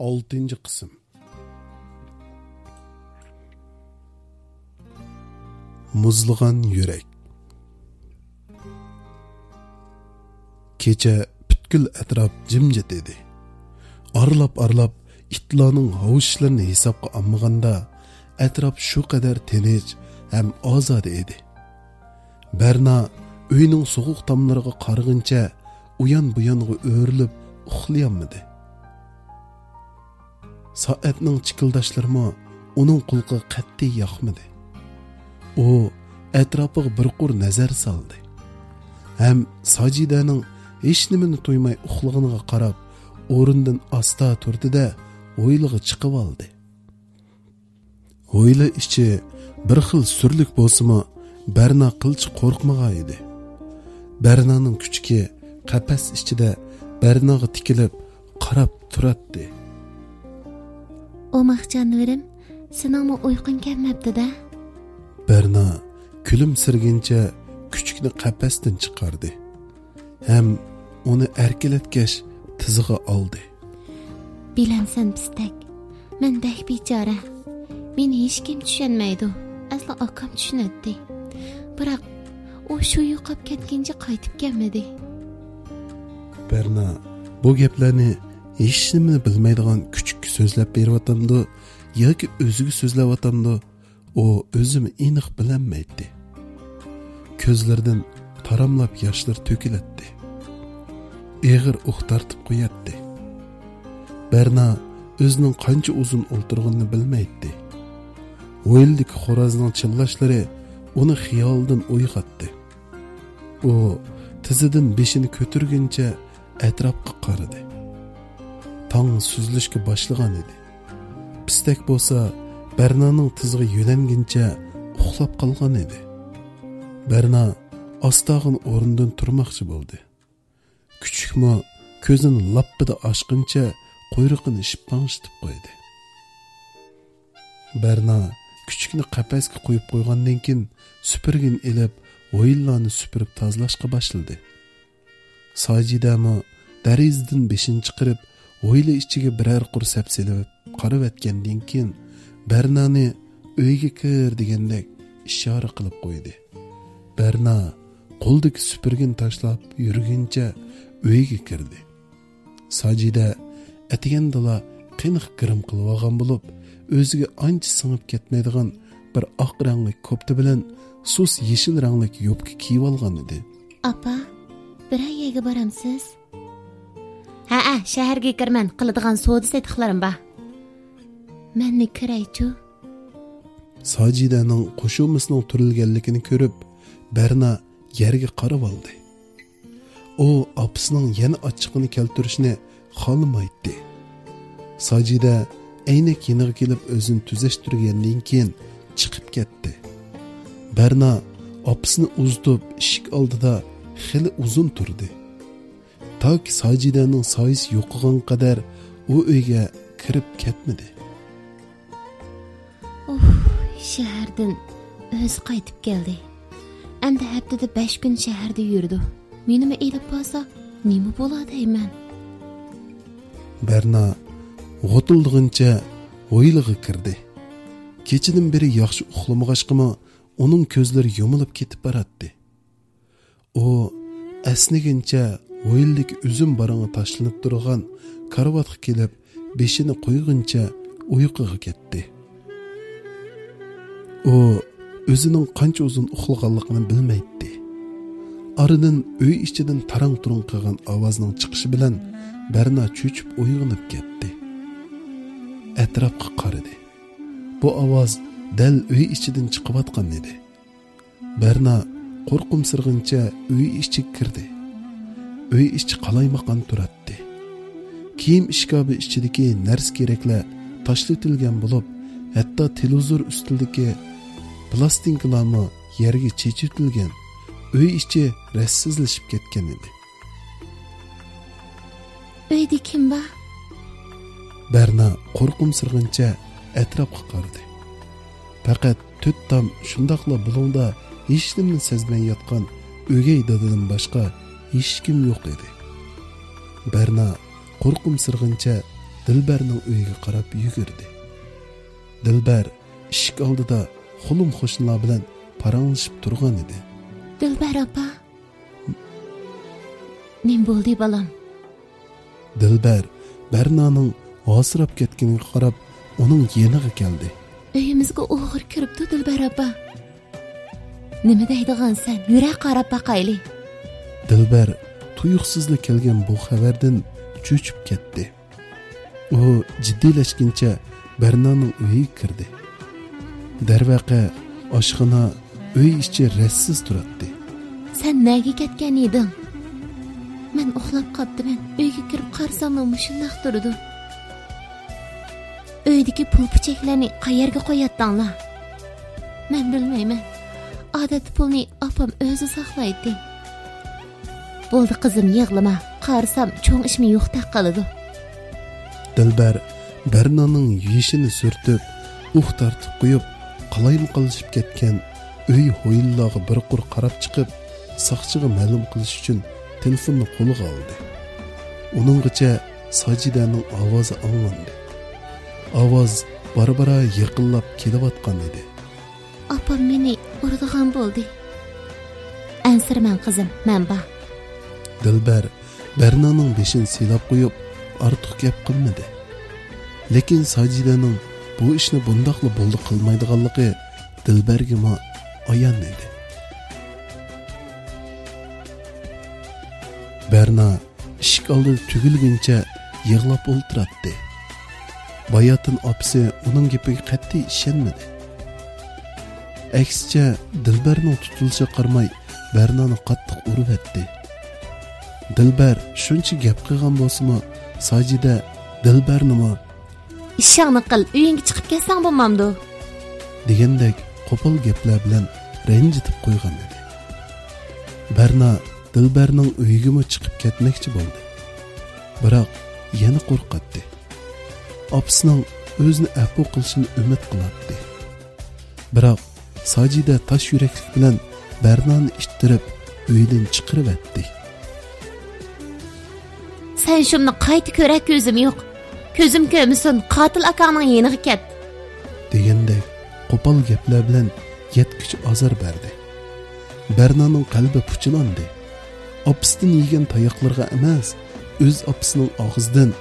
6 qism. Muzlagan yurak. Kecha butkul atrof jimjit edi. Arlab itlarning hovushlarini hisobga olmaganda atrof shu qadar tinch ham ozoda edi. Berna uyning sovuq tomlariga qarag'incha uyan bu yonga o'rilib uxlayolmadi. Soatning chikildashlarimi uning qulqiga qat'iy yoqmadi. U atrofiga bir qur nazar soldi. Ham Sajidaning hech nimani to'ymay uxlaganiga qarab, o'rindan asta turdi-da, o'yliga chiqib oldi. O'yli ichi bir xil surlik bo'lsa-mu, Berna qilchi qo'rqmagan edi. Bernaning kuchki qapas ichida Bernaga tikilib qarab turadi. "O'maq jonlarim, seningmi uyqun kelmabdi-da?" Berna kulimsirguncha kuchukni qapasdan chiqardi. Ham uni erkalatgach tizig'i oldi. "Bilamsan pistak, men dek bechora. Meni hech kim tushunmaydi. Asli akam tushunadi. Biroq u shu yo'qib ketguncha qaytib kelmadi." Berna bu gaplarni hech nimani bilmaydigan kuchukka so'zlab beryaptimdi yoki o'ziga so'zlayaptimdi, u o'zini aniq bilmaydi. Ko'zlaridan taramlab yoshlar to'kiladi. Eg'ir tartib qo'yadi. Berna o'zining qancha uzun o'ltirganini bilmaydi. O'yildagi xo'rozning chillashlari uni xiyoldan uyg'otdi. U tizidan beshini ko'targuncha atrofga qaradi. Tong suzilishga boshlagan edi. Pistak bo'lsa Bernaning tizig'i yo'languncha uxlab qolgan edi. Berna ostag'in o'rnidan turmoqchi bo'ldi. Kuchukmi ko'zini lappida ochguncha quyruqini ishpanshitib qo'ydi. Berna kuchukni qapasga qo'yib qo'ygandan keyin supurgin ilib, o'yinlarni supurib tozalashga boshladi. Sajidami darizidan beshini chiqarib, o'yli ichiga biror qur sapsilib qarab etgandan keyin Bernani uyga kir degandek ishora qilib qo'ydi. Berna qo'ldagi supurgin tashlab yurguncha uyga kirdi. Sajida atigandala qiniq kirim qilib olgan bo'lib, o'ziga ancha singib ketmaydigan bir oq rangli ko'pti bilan sus yeshil rangli yubka kiyib olgan edi. "Apa, bir yerga boramsiz?" "Ha, shaharga kirman, qiladigan savdo setiqlarim bor. Menni kiraychu." Sajidaning qo'shumisining turilganligini ko'rib, Berna yerga qarab oldi. U opasining yana ochiqini keltirishni xohlamaydi. Sajida aynak yeniga kelib o'zini tuzashtirgandan keyin chiqib ketdi. Berna opasini uzatib eshik oldida xili uzun turdi. Toki Sajidaning soyisi yo'qolgan qadar u uyga kirib ketmadi. Shahardan o'zi qaytib keldi. Endi haftada 5 kun shaharda yurdi. Menimi elib bo'lsa, nima bo'ladi deyman? Berna g'o'tildig'incha o'ylig'i kirdi. Kechidan beri yaxshi uxlamag'achqimi, uning ko'zlari yumilib ketib boradi. U asniguncha o'yillik uzum barang'i tashlanib turgan karavotga kelib, beshini qo'yguncha uyquga ketdi. U o'zining qancha uzun uxlaganligini bilmaydi. Aradan uy ichidan tarang-turang qilgan ovozning chiqishi bilan Berna cho'chib uyg'onib ketdi. Atrofga qaradi. Bu ovoz dal uy ichidan chiqayotgan edi. Berna qo'rqimsirg'incha uy ichiga kirdi. Uy ichi qalaymaqan turadi. Kiyim ishkobi ichidagi narsa keraklar tashlatilgan bo'lib, hatto televizor ustidagi plastinkalarni yerga chechitilgan. Uy ichi rassizlashib ketgan edi. "Uyda kim bor?" Berna qo'rqimsirg'incha atrofga qaradi. Faqat to'rt tam shundoqla bulungda hech nimani sezmay yotgan o'gay dadadan boshqa hech kim yo'q edi. Berna qo'rqimsirg'incha Dilberning uyiga qarab yugurdi. Dilber eshik oldida xulum qo'shnilar bilan paranglashib turgan edi. Dilber opa. Nim bo'ldi balam? Dilber Bernaning hosirab ketganiga qarab uning yeniga keldi. Uyimizga o'g'ir kiribdi Dilber opa. Nima deydigansan? Yura qarab baqayli. Dilber tuyuqsizlik kelgan bu xabardan cho'chib ketdi. U jiddiylashguncha Bernaning uyiga kirdi. Darvaqa oshxona uy ichi rassiz turibdi. Sen nega ketgan eding? Men uxlab qoldim. Uyga kirib qarsam mushundoq turdi. Uydagi pul puchaklarni qayerga qo'yatdinglar? Men bilmayman. Odat pulni opam o'zi saqlaydi. Bo'ldi qizim, yig'lama. Qarsam cho'ng ishmi yo'q taqaladi. Dilber Bernaning yeyishini surtib, tartib qo'yib, qalayim qilishib ketgan uy hoyillog'i bir qur qarab chiqib, soqchiga ma'lum qilish uchun telefonni qo'liga oldi. Uninggacha Sajidaning ovozi anglandi. Ovoz barbara yaqinlab kelayotgan edi. Opam meni uradigan bo'ldi. Ansirman qizim, men ba. Dilber Bernaning beshini silab qo'yib, ortiq gap qilmadi. Lekin Sajidaning bu ishni bundaqli bo'ldi qilmaydiganligi Dilberga ayon edi. Berna eshik oldida tugilguncha yig'lab o'ltiradi. Bayatın opisi uning gapiga qat'iy ishonmadi. Aksicha Dilberning tutulishiga qarmay Bernani qattiq urib etdi. Dilber shuncha gap qilgan bo'lsa-mu, Sajida Dilbernimi ishingni qil, uyingga chiqib kelsang bo'lmamdi degandek qo'pol gaplar bilan ranjitib qo'ygan edi. Berna Dilberning uyiga chiqib ketmoqchi bo'ldi. Biroq yana qo'rqatdi. Opisining o'zini afv qilishini umid qilardi. Biroq Sajida tosh yuraklik bilan Bernani ittirib uydan chiqarib etdi. Sen shuni qayta ko'rak ko'zim yo'q. Ko'zim ko'msin, qotil akamning yeniga ket. Deganda qo'pol gaplar bilan yetkich azor berdi. Bernaning qalbi puchilandi. Opisidan yegan tayoqlarga emas, o'z opisining og'zidan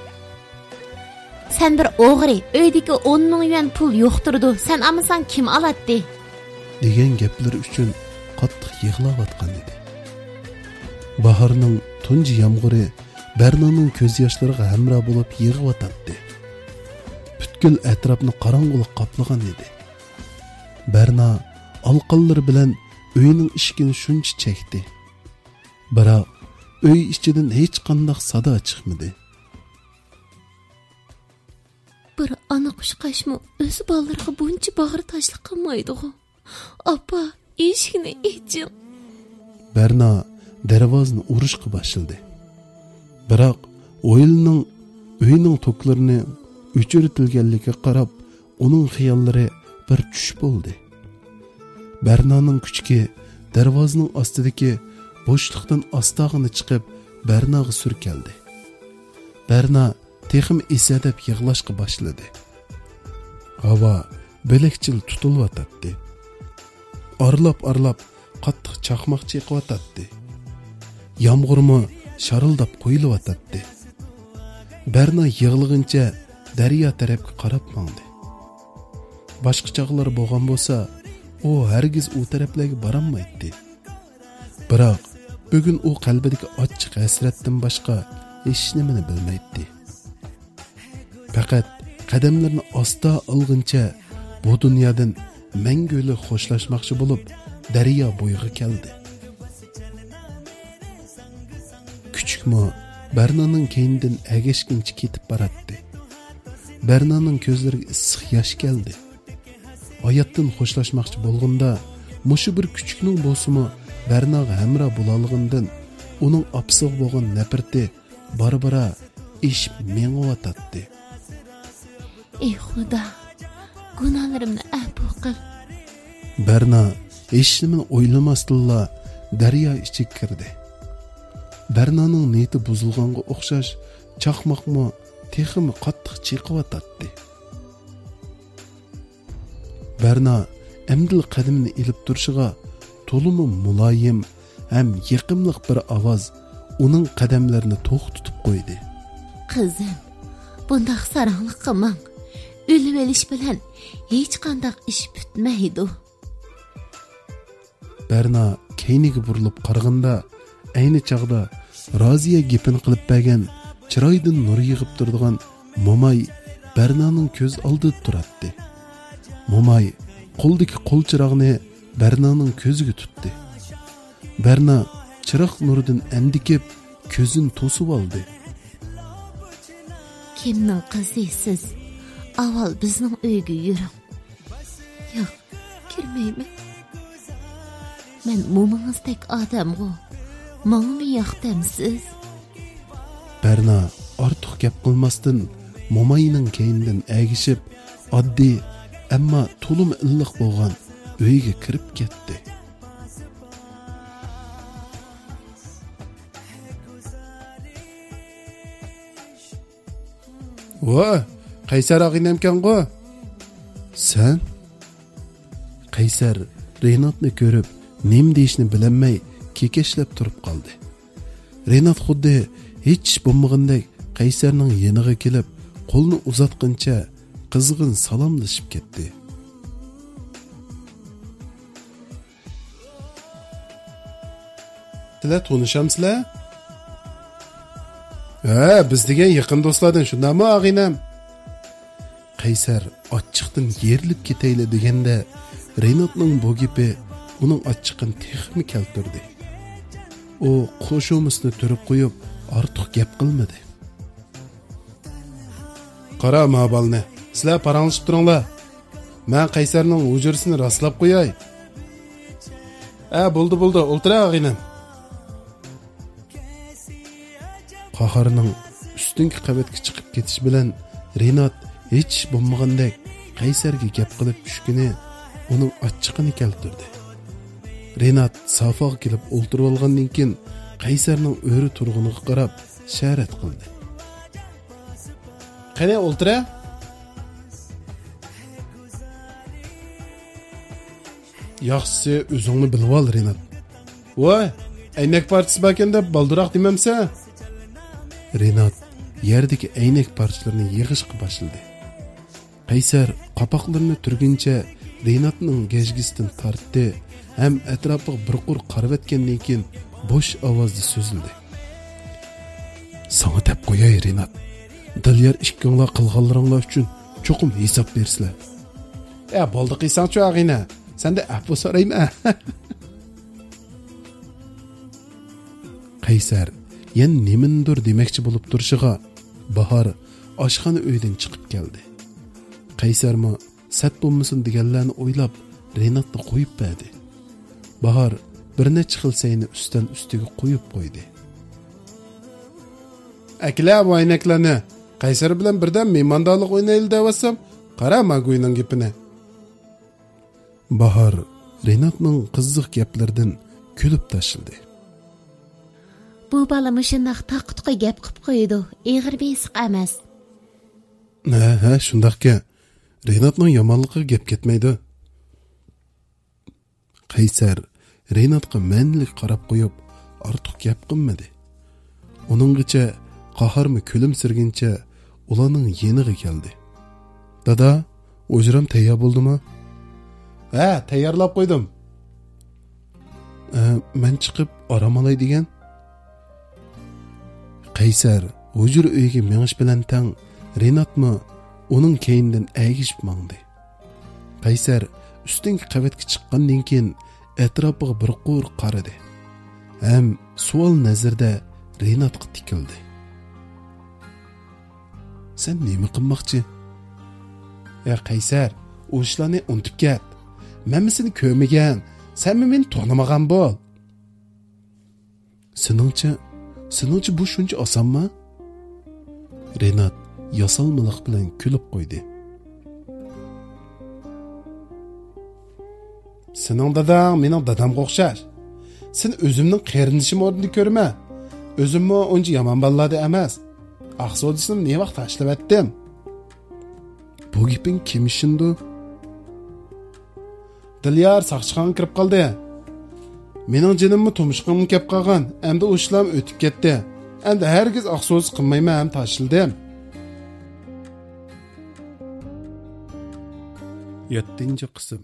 sen bir o'g'ri, uydagi 10 ming yuan pul yo'qtirdi. Sen amasan kim olatdi? degan gaplar uchun qattiq yig'layotgan edi. Bahorning tunji yomg'iri Bernaning ko'z yoshlariga hamroh bo'lib yig'iyotdi. Butkul atrofni qorong'ulik qoplagan edi. Berna alqonlari bilan uyining eshigini shuncha chekdi. Biroq uy ichidan hech qanday sado chiqmadi. Bir ana qushqashmi o'z bolalarga buncha bag'ri tashliq qilmaydi-ku. Apa, eshikni oching. Berna darvozani urishga boshladi. Biroq uyning toklarini o'chiritilganligiga qarab, uning xiyollari bir tush bo'ldi. Bernaning kuchki darvozaning ostidagi bo'shliqdan ostog'ini chiqib, Bernaga surkeldi. Berna texim esadab yig'lashga boshladi. Havo belakchil tutilyotdi. Arlab qattiq chaqmoq chaqyotdi. Yomg'irmi sharildab qo'yilyotdi. Berna yig'lig'incha daryo tarafga qarab mangdi. Boshqa chaqlar bo'lgan bo'lsa, u hargiz u taraflarga borolmaydi. Biroq bugun u qalbidagi ochiq hasratdan boshqa hech nimani bilmaydi. Faqat qadamlarini asta olguncha bu dunyodan mangulik xo'shlashmoqchi bo'lib daryo bo'yiga keldi. Küçükmo Bernaning keynidan agashguncha ketib boradi. Bernaning ko'zlariga issiq yosh keldi. Hayotdan xo'shlashmoqchi bo'lganda, mushu bir küçükning bo'lsa-mu Bernaga hamroh bo'lalgandan uning opsiq bo'lgan nafrati barbara ish meng'iyotdi. Ey Xudo, gunohlarimni afv qil. Berna hech nimani o'ylamasdilla daryo ichiga kirdi. Bernaning niyati buzilganga o'xshash chaqmoqmi texmi qattiq chayqavatdi. Berna emdil qadimini ilib turishiga to'limi muloyim ham yiqimliq bir ovoz uning qadamlarini to'xtatib qo'ydi. Qizim, bundaq saranglik qilmang. O'lib olish bilan hech qanday ish bitmaydi. Berna keyniga burilib qaraganda ayni chog'da Roziya gapini qilib bergan chiroydan nur yig'ib turadigan Momay Bernaning ko'z oldida turardi. Momay qo'ldagi qo'l chirog'ini Bernaning ko'ziga tutdi. Berna chiroq nuridan andikib ko'zini to'sib oldi. Kimning qizisiz? Avval bizning uyga yuring. Yo'q, kirmayman. Men mo'mingizdek odamg'u. Menga yoqdamsiz. Berna ortiq gap qilmasdan Momayning keynidan agishib, oddiy ammo to'lim illiq bo'lgan uyga kirib ketdi. "Voy, Qaysar og'inamkan-ku. Sen?" Qaysar Renatni ko'rib, nim deyishni bilmay kekeshlab turib qoldi. Renat xuddi hech bo'lmagandek Qaysarning yeniga kelib, qo'lni uzatguncha qizg'in salomlashib ketdi. "Sizlar to'nishamsizlar?" "Ha, biz degan yaqin do'stlardan shundami, og'inam?" Qaysar ochiqdan yerilib ketayli deganda Renatning bu gapi uning ochiqini texmi keltirdi. U qo'shumisni turib qo'yib, ortiq gap qilmadi. "Qara mabalni, sizlar paranglashib turinglar. Men Qaysarning ujursini rastlab qo'yay." Bo'ldi, o'ltira og'inam." Qaharning ustungi qavatga chiqib ketish bilan Renat hech bo'lmagandek Qaysarga gap qilib tushgani uning ochiqini keltirdi. Renat safoga kelib o'ltirib olgandan keyin Qaysarning o'ri turg'uniga qarab sharat qildi. "Qani o'ltira?" "Yaxshisi o'zingni bilib ol, Renat." "Voy, aynak partisi bakan deb baldiroq demamsa?" Renat yerdagi aynak parchalarini yig'ishga boshladi. Qaysar qapoqlarini turguncha Renatning gajgisidan tortdi, ham atrofiga bir qur qarab etgandan keyin bo'sh ovozda so'zildi. "Sana deb qo'yay, Renat. Dilyar ikkinglar qilganlaringlar uchun cho'qim hisob bersizlar." "Bo'ldi qiysanchi og'ina. Senda afv so'rayman." Qaysar yana nimindir demoqchi bo'lib turishiga Bahor oshxona uydan chiqib keldi. Qaysarmi sat bo'lmasin deganlarni o'ylab Renatni qo'yib berdi. Bahor bir necha xil sayni ustan ustiga qo'yib qo'ydi. "Akla bu aynaklarni Qaysar bilan birdan mehmondorlik o'ynayli devatsam, qarama go'yning gapini." Bahor Renatning qiziq gaplaridan kulib tashildi. Bu balam shundoq taqutqa gap qilib qo'ydi. Eg'ir besiq emas. Ha, shundaqki. Renatning yomonligiga gap ketmaydi. Qaysar Renatga manlik qarab qo'yib, ortiq gap qilmadi. Uninggacha qaharmi kulimsirguncha ularning yeniga keldi. "Dada, o'jiram tayyor bo'ldimi?" "Ha, tayyorlab qo'ydim." "Men chiqib orom olay degan." Qaysar hujur uyiga menish bilan tang Renatmi uning keynidan agishib mangdi. Qaysar ustungi qavatga chiqqandan keyin atrofiga bir qo'r qaradi. Ham savol nazarda Renatga tikildi. "Sen nima qilmoqchi?" "Qaysar, o ishlarni unutib ket. Men seni ko'rmagan, sen meni tanımagan bo'l." Seningcha bu shuncha osonmi? Renat yasalmiliq bilan kulib qo'ydi. "Sening dadang mening dadamga o'xshash. Sen o'zimning qarindishim o'rnida ko'rma. O'zimmi uncha yomon ballada emas. aqsodisini ne vaqt tashlab etdim? Bu gaping kim ishindu? Dilyar saqchixonaga kirib qoldi. Mening jinimni tumishqimni kep qolgan. Endi o'shlam o'tib ketdi. Endi hargiz aqsodis qilmayman, ham tashildim. 7-qism.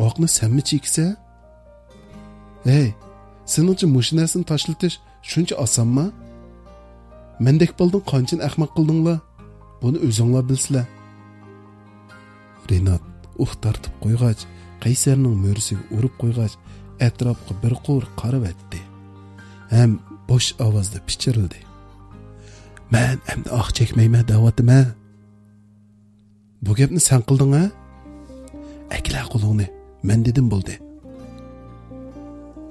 Oqni senmi cheksa? Hey, seningcha mush narsani tashlatish shuncha osonmi? Mendek bo'lding qancha ahmoq qildinglar? Buni o'zinglar bilsizlar. Renat tartib qo'ygach, Qaysarning mo'risiga urib qo'ygach, atrofga bir qo'r qarab etdi. Ham bo'sh ovozda pichirildi. Men endi oq chekmayman da'vatima. Bu gapni sen qilding-a? Akla qo'lingni, men dedim bo'ldi.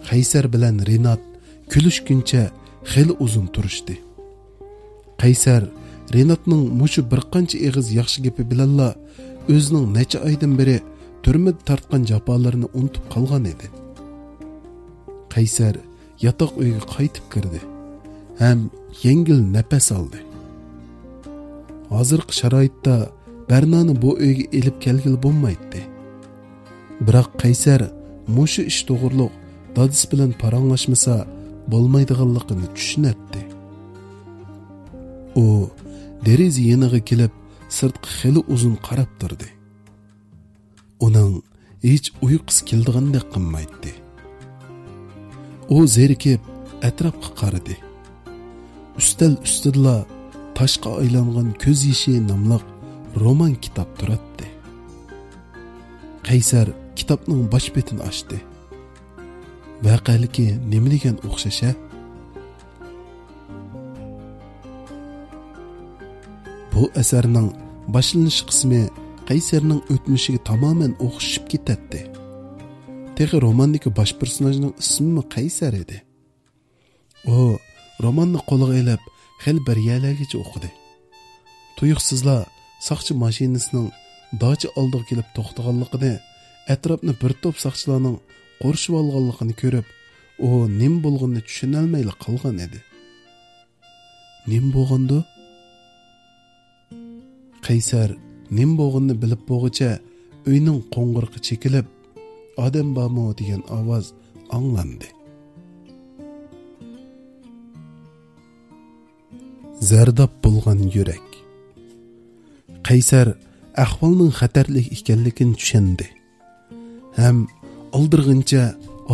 Qaysar bilan Renat kulishguncha xeyli uzun turishdi. Qaysar Renatning mushu bir qancha eg'iz yaxshi gapi bilanla o'zining necha oydan beri turmada tortgan jafolarini unutib qolgan edi. Qaysar yotoq uyga qaytib kirdi. Ham yengil nafas oldi. Hozirgi sharoitda Barnoni bu uyga elib kelgil bo'lmaydi. Biroq Qaysar mushu ish to'g'riliq dadisi bilan paranglashmasa bo'lmaydiganligini tushunatdi. U deraza yeniga kelib sirtqa xeli uzun qarab turdi. Uning hech uyqusi keldigandek qilmaydi. U zerikib atrofga qaradi. Ustal ustida toshqa aylangan ko'z yeshi nomli roman kitob turibdi. Qaysar kitobning bosh betini ochdi. Vaqaliki nima degan o'xshasha? Bu asarning boshlanish qismi Qaysarning o'tmishiga tamoman o'xshashib ketadi. Texi romandagi bosh personajning ismi Qaysar edi. U romanni qo'liga olib, xil bir yerlargacha o'qidi. Tuyuqsizlar saqchi mashinasining dachi oldiga kelib to'xtaganligini, atrofni bir to'p saqchilarning qo'rshib olganligini ko'rib, u nim bo'lganini tushuna olmay qolgan edi. Nim bo'lgandi? Qaysar nim bo'lganini bilib bo'g'icha uyning qo'ng'irqi chekilib, odam bormi degan ovoz anglandi. Zardob bo'lgan yurak. Qaysar ahvolning xatarli ekanligini tushundi. Ham oldirg'incha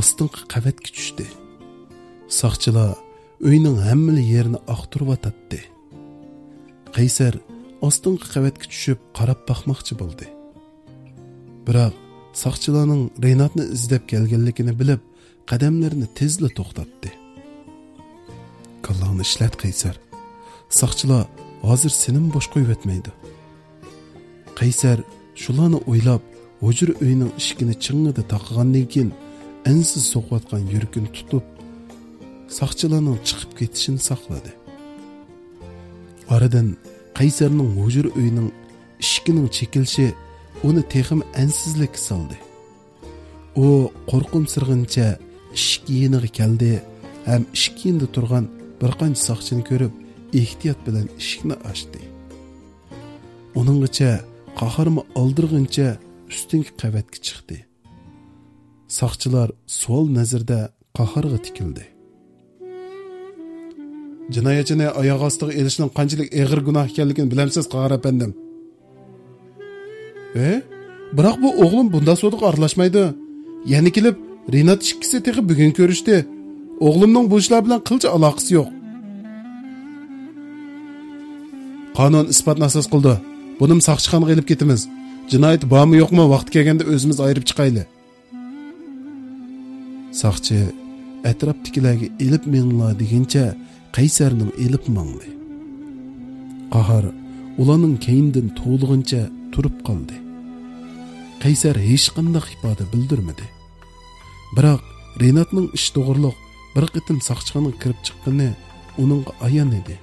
ostinqi qavatga tushdi. Saqchilar uyning hamma yerini oqtirib o'tadi. Qaysar ostinqi qavatga tushib qarab boqmoqchi bo'ldi. Biroq saqchilarning Renatni izlab kelganligini bilib, qadamlarini tezla to'xtatdi. Kallangni ishlat Qaysar. Saqchilar hozir seni bosh qo'yib o'tmaydi. Qaysar shularni o'ylab, hujra uyining eshigini ching'ida taqgandan keyin ansiz so'qiyotgan yuragini tutib, saqchilarning chiqib ketishini saqladi. Oradan Qaysarning hujra uyining eshigining chekilishi uni texim ansizlik soldi. U qo'rqimsirg'incha eshik yeniga keldi, ham eshik yonida turgan bir qancha saqchini ko'rib, ehtiyot bilan eshikni ochdi. Uninggacha qaharmi oldirg'incha ustingi qavatga chiqdi. Saqchilar savol nazarda qaharga tikildi. Jinoyatchini oyoq ostiga elishning qanchalik og'ir gunoh ekanligini bilamsiz, Qahar apandim. Biroq bu o'g'lim bunda sudga aralashmaydi. Yana kelib Renat ikkisi texi bugun ko'rishdi. O'g'limning bu ishlar bilan qilcha aloqasi yo'q. Qonun isbotni asos qildi. Buni saqchixonaga olib ketamiz. Jinoyat bormi yo'qmi, vaqti kelganda o'zimiz ayirib chiqayli. Saqchi atrofdagilarga elib menglar deguncha Qaysarning elib mangdi. Qahar ularning keyindan to'lg'incha turib qoldi. Qaysar hech qanday ifoda bildirmadi. Biroq Renatning ish to'g'riliq bir qitim saqchiqaning kirib chiqqani uningga ayon edi.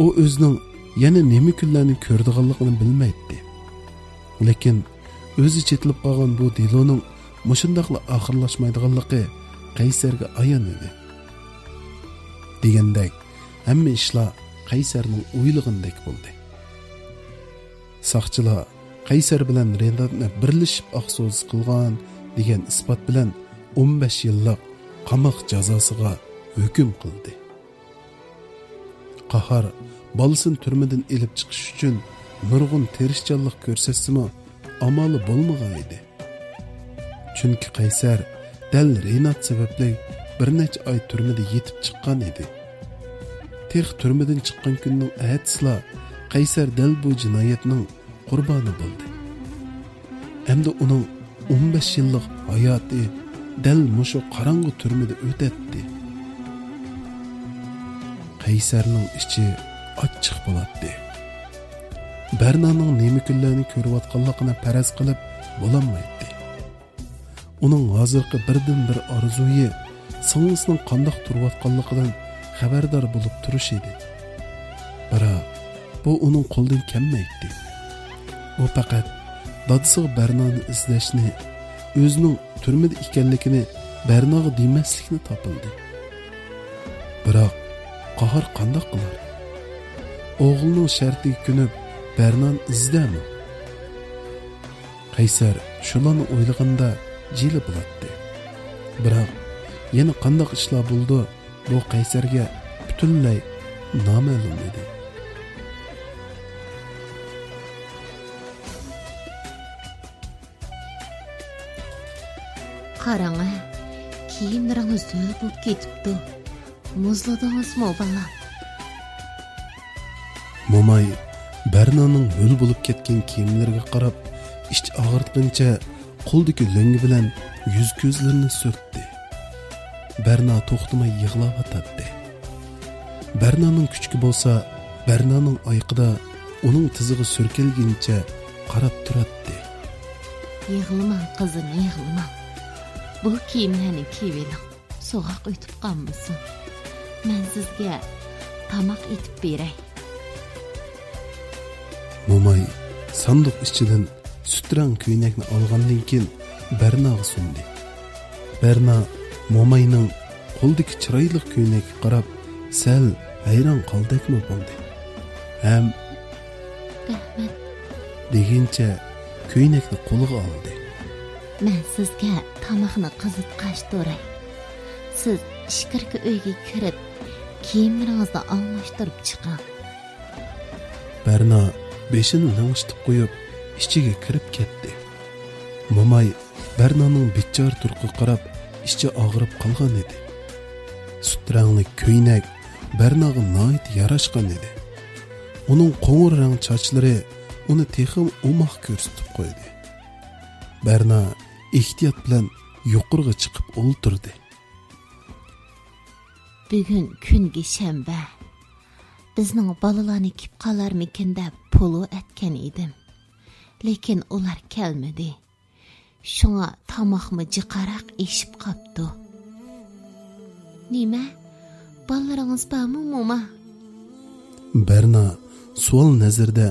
U o'zining yana nima kunlarni ko'rdiganligini bilmaydi. Lekin o'zi chetilib qolgan bu deloning mushundaqla oxirlashmaydiganligi Qaysarga ayon edi. Degandek, hamma ishlar Qaysarning o'ylagandek bo'ldi. Saqchilar Qaysar bilan Renatni birlashib aqso'z qilgan degan isbot bilan 15 yillik qamoq jazosiga hukm qildi. Qahar bolasini turmadan elib chiqish uchun nurg'un tirishchanlik ko'rsatsimi, amali bo'lmagan edi. Chunki Qaysar dal Renat sababli bir necha oy turmada yetib chiqqan edi. Tex turmadan chiqqan kunning ertasiga Qaysar dal bu jinoyatning qurboni bo'ldi. Endi uning 15 yillik hayoti dal mushu qorong'u turmada o'tadi. Qaysarning ichi ochiq bo'ladi. Bernaning nima kunlarni ko'rayotganligini faraz qilib bo'lolmaydi. Uning hozirgi birdan bir orzuyi singlisining qandoq turayotganligidan xabardor bo'lib turish edi. Biroq bu uning qo'ldan kelmaydi. U faqat dadisiga Bernani izlashni, o'zining turmada ekanligini Bernaga demaslikni topildi. Biroq Qahar qandoq qilar? O'g'lining shartiga ko'nib Bernan izdami? Qaysar shularni o'ylaganda jili bo'ladi. Biroq yana qandoq ishlar bo'ldi, bu Qaysarga butunlay noma'lum edi. Qarang, kiyimlaringiz to'lib bo'lib ketibdi. Muzladingizmi, bola? Momay Bernaning ho'l bo'lib ketgan kiyimlariga qarab, ich og'irtgancha qo'ldagi lo'ngi bilan yuz ko'zlarini so'kdi. Berna to'xtamay yig'layotdi. Bernaning kuchki bo'lsa, Bernaning oyqida uning tiziga surkilguncha qarab turadi. Yig'lama, qizim, yig'lama. Bu kiyimlarni kiyib, so'g'aq o'tib qolmasin. Men sizga tamoq etib beray. Momay sanduq ichidan sutrang ko'ynakni olgandan keyin Bernaga sundi. Berna Momayning qo'ldagi chiroyli ko'ynakka qarab sal hayron qoldikmi bo'ldi. Ham rahmat degancha ko'ynakni qo'liga oldi. Men sizga tamoqni qizitqash to'ray. Siz ishkirki uyga kirib, kiyimlaringizni almashtirib chiqing. Berna beshini lang'ishtirib qo'yib, ichiga kirib ketdi. Momay Bernaning bichor turqiga qarab, ichi og'rib qolgan edi. Sutrangli ko'ynak Bernaga noit yarashgan edi. Uning qo'ng'ir rang sochlari uni texim umoq ko'rsatib qo'ydi. Berna ehtiyot bilan yuqoriga chiqib o'ltirdi. Bugun kungi shanba. Bizning bolalarni kip qolarmikin deb pulu etgan edim. Lekin ular kelmadi. Shunga tamoqmi jiqaraq eshib qopdi. Nima? Bolalaringiz bormi, Moma? Berna savol nazarda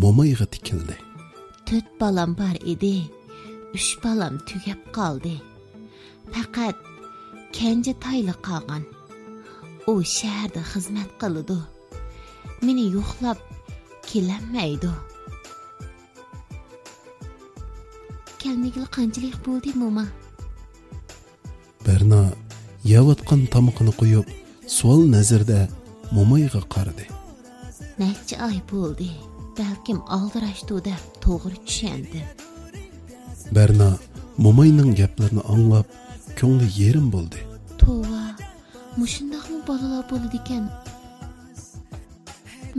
Momayga tikildi. 4 bolam bor edi. 3 bolam tugab qoldi. Faqat kenja tayli qolgan. U shaharda xizmat qiladi. Meni yo'qlab kelinmaydi. Kelmagil qanchalik bo'ldi, Moma? Berna yavatgan tamoqini qo'yib, savol nazarda Momayga qaradi. Necha oy bo'ldi? Balkim aldirashdi deb to'g'ri tushundim. Berna Momayning gaplarini anglab, ko'ngli yerim bo'ldi. Tova, mushundaqmi bolalar bo'ladi ekan?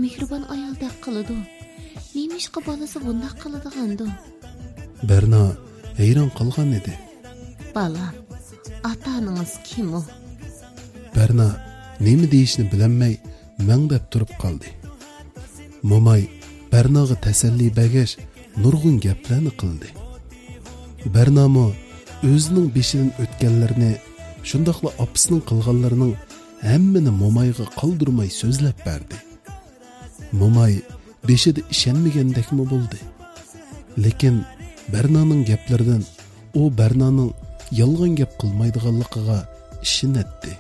Mehribon ayoldek qiladi. Nemishqa bolasi bundoq qiladigandu? Berna hayron qolgan edi. Bolam, ota-onangiz kim u? Berna nima deyishni bilolmay mangdab turib qoldi. Momay Bernaga tasalli bergach, nurg'un gaplarni qildi. Bernamo o'zining beshidan o'tganlarni shundoqla opasining qilganlarining hammani mo'mayga qoldirmay so'zlab berdi. Mo'may beshida ishonmagandekmi bo'ldi. Lekin Bernaning gaplaridan u Bernaning yolg'on gap qilmaydiganligiga ishonadi.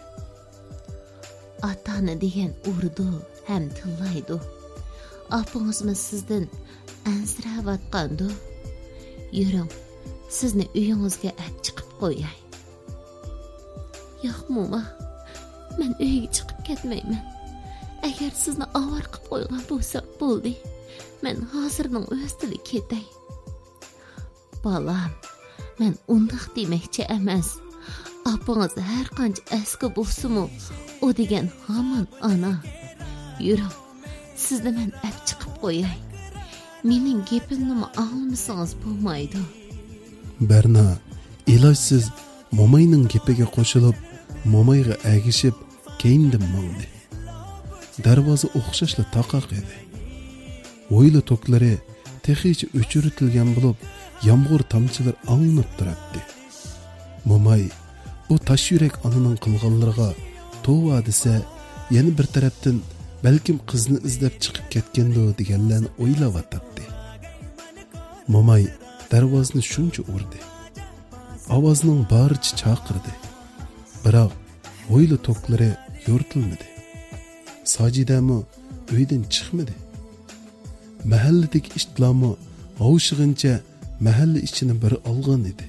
Ata-ona degan urdu ham tillaydi. Apangizmi sizdan ansiravatqandu. Yuring, sizni uyingizga olib chiqib qo'yay. Yo'q, mo'ma. Men uyga chiqib ketmayman. Agar sizni avar qilib qo'ygan bo'lsam bo'ldi. Men hozirning o'zida ketay. Balam, men undaq demoqchi emas. Apangiz har qancha eski bo'lsa-mu, o degan hamon ana. Yuring, sizni men olib chiqib qo'yay. Mening gapimni anglamasangiz bo'lmaydi. Berna ilojsiz mo'mayning gapiga qo'shilib, mo'mayga agishib, keyindan mangdi. Darvoza o'xshashla taqoq edi. O'yli to'klari texicha o'chiritilgan bo'lib, yomg'ir tomchilar anglab turardi. Mo'may bu tash yurak onaning qilganlariga tova desa, yana bir tarafdan balkim qizni izlab chiqib ketgandi deganlarni o'ylayotdi. Mo'may darvozani shuncha urdi. Ovozning baricha chaqirdi. Biroq o'yli to'klari yo'rtilmadi. Sajidami uydan chiqmadi. Mahalladagi ishtilomi ovshig'incha mahalla ichini biri olgan edi.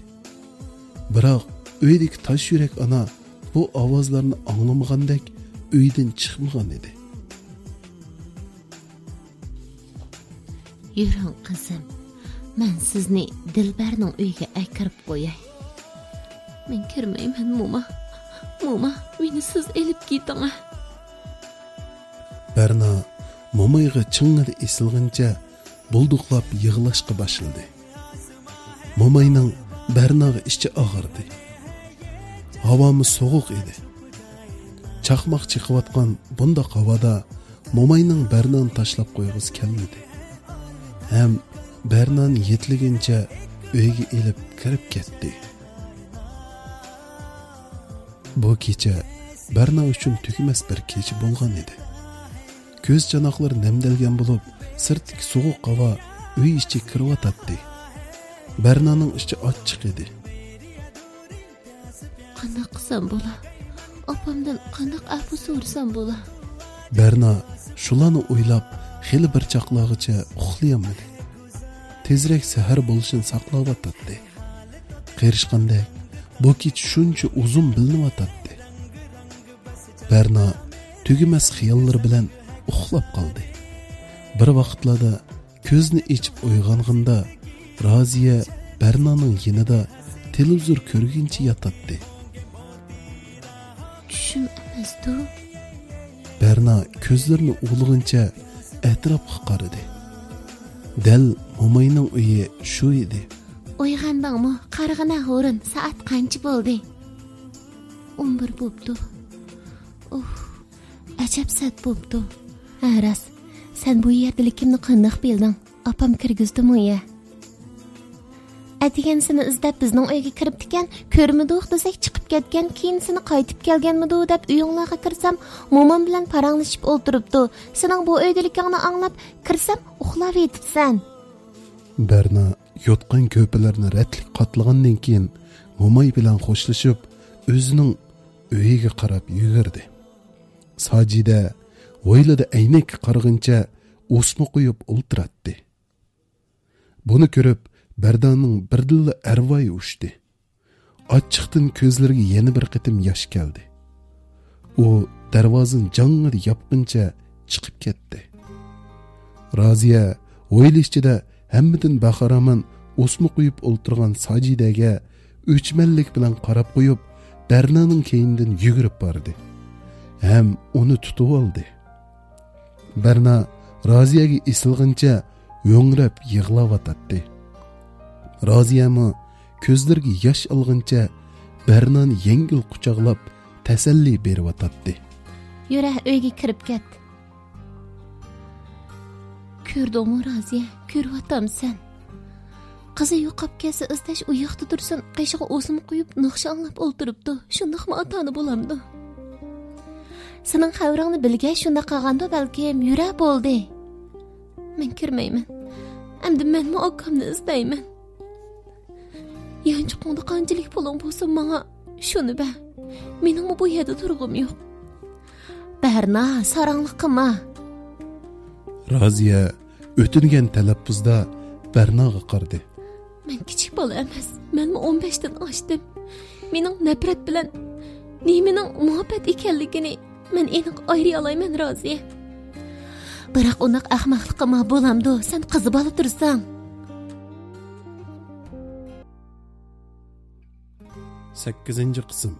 Biroq uydagi tash yurak ona bu ovozlarni anglamagandek uydan chiqmagan edi. Yuring qizim, men sizni Dilbarning uyiga akirib qo'yay. Men kirmayman, mo'ma. Mo'ma, meni siz elib keting. Berna mo'mayga ching'ida esilguncha bulduqlab yig'lashga boshladi. Mo'mayning Bernaga ichi og'irdi. Havomi sovuq edi. Chaqmoq chiqayotgan bundaq havoda mo'mayning Bernani tashlab qo'yg'isi kelmadi. Ham Bernani yetligincha uyga elib kirib ketdi. Bu kecha Berna uchun tugmas bir kecha bo'lgan edi. Ko'z chanoqlari namdalgan bo'lib, sirtdagi sovuq havo uy ichiga kirib Bernaning ichi ochiq edi. Qanday qilsam bo'la? Opamdan qanday afv so'rasam bo'la? Berna shularni o'ylab, xili bir chaqlog'icha uxlayolmadi. Tezroq sahar bo'lishini saqlayotdi. Qirishqanda bu kech shuncha uzun bilinyotdi. Berna tugimas xiyollar bilan uxlab qoldi. Bir vaqtlarda ko'zni ochib uyg'onganda Raziya Bernaning yonida televizor ko'rguncha yotadi. Tushim emasdi. Berna ko'zlarini uyg'onguncha atrofga qaradi. Dal mo'mayning uyi shu edi. Uyg'ondingmi? Qarg'ana o'rin, soat qancha bo'ldi? 11 bo'pti. Ajab soat bo'pti. Ras, sen bu yerdaligimni qanday bilding? Opam kirgizdimi ya? Atigansini izlab bizning uyga kirib ekan, ko'rmidik desak chiqib ketgan, keyin seni qaytib kelganmidi deb uyinglarga kirsam, mo'mam bilan paranglashib o'tiribdi. Sening bu uydaligingni anglab kirsam, uxlab yetibsan. Berna yotgan ko'palarni ratlik qatlagandan keyin mo'may bilan xo'shlashib, o'zining uyiga qarab yugurdi. Sajida o'ylada aynak qarg'incha o'sma qo'yib o'ltiratdi. Buni ko'rib Berdaning birdilla arvoyi ushdi. Ochiqdan ko'zlariga yana bir qitim yosh keldi. U darvozani jang'ida yopqincha chiqib ketdi. Raziya o'ylishchida hammadan baxaraman o'sma qo'yib o'ltirgan Sajidaga o'chmanlik bilan qarab qo'yib, Bernaning keyindan yugurib bordi. Ham uni tutib oldi. Berna Raziyaga esilguncha yo'ngrab yig'layotdi. Raziyami ko'zlariga yosh olguncha Bernani yengil quchoqlab tasalli berayotdi. Yura, uyga kirib ket. Ko'rdingmi Raziya? Ko'ryotamsan. Qizi yo'qolib kelsa izlash u yoqda tursin, qishig'i o'zim qo'yib naqsha anglab o'ltiribdi. Shundaqmi ota-ona bo'lamdi? Sening xabaringni bilgach shunda qilganda balkim yura bo'ldi. Men kirmayman. Endi menmi akamni izlayman. Yanchiqingda qanchalik puling bo'lsa, menga shuni ber. Meningmi bu yerda turg'im yo'q. Barna, saranglik qilma. Raziya o'tingan talaffuzda Barnaga qaradi. Men kichik bola emas. Menmi 15 dan oshdim. Mening nafrat bilan nimaning muhabbat ekanligini men aniq ayray olmayman, Raziya. Biroq unoq ahmoqlik qilma bo'lamdi. Sen qizi bola tursan. 8-qism.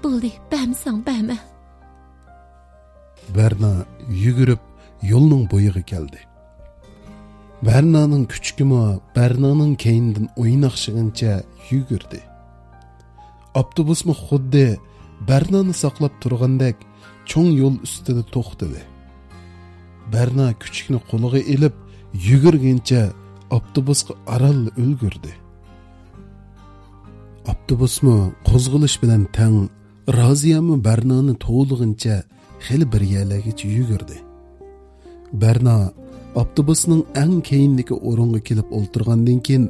Bo'ldi, bamsan, bama. Barna yugurib yo'lning bo'yiga keldi. Barnaning kuchkimi Barnaning keynidan o'ynaqshig'incha yugurdi. Avtobusmi xuddi Barnani saqlab turgandek cho'ng yo'l ustida to'xtadi. Barna kuchukni qo'liga elib yugurguncha avtobusga aral ulgurdi. Avtobusmi qo'zg'alish bilan tang Raziyami Barnani to'lig'incha xeli bir yerlargacha yugurdi. Barna avtobusning eng keyindagi o'ringa kelib o'ltirgandan keyin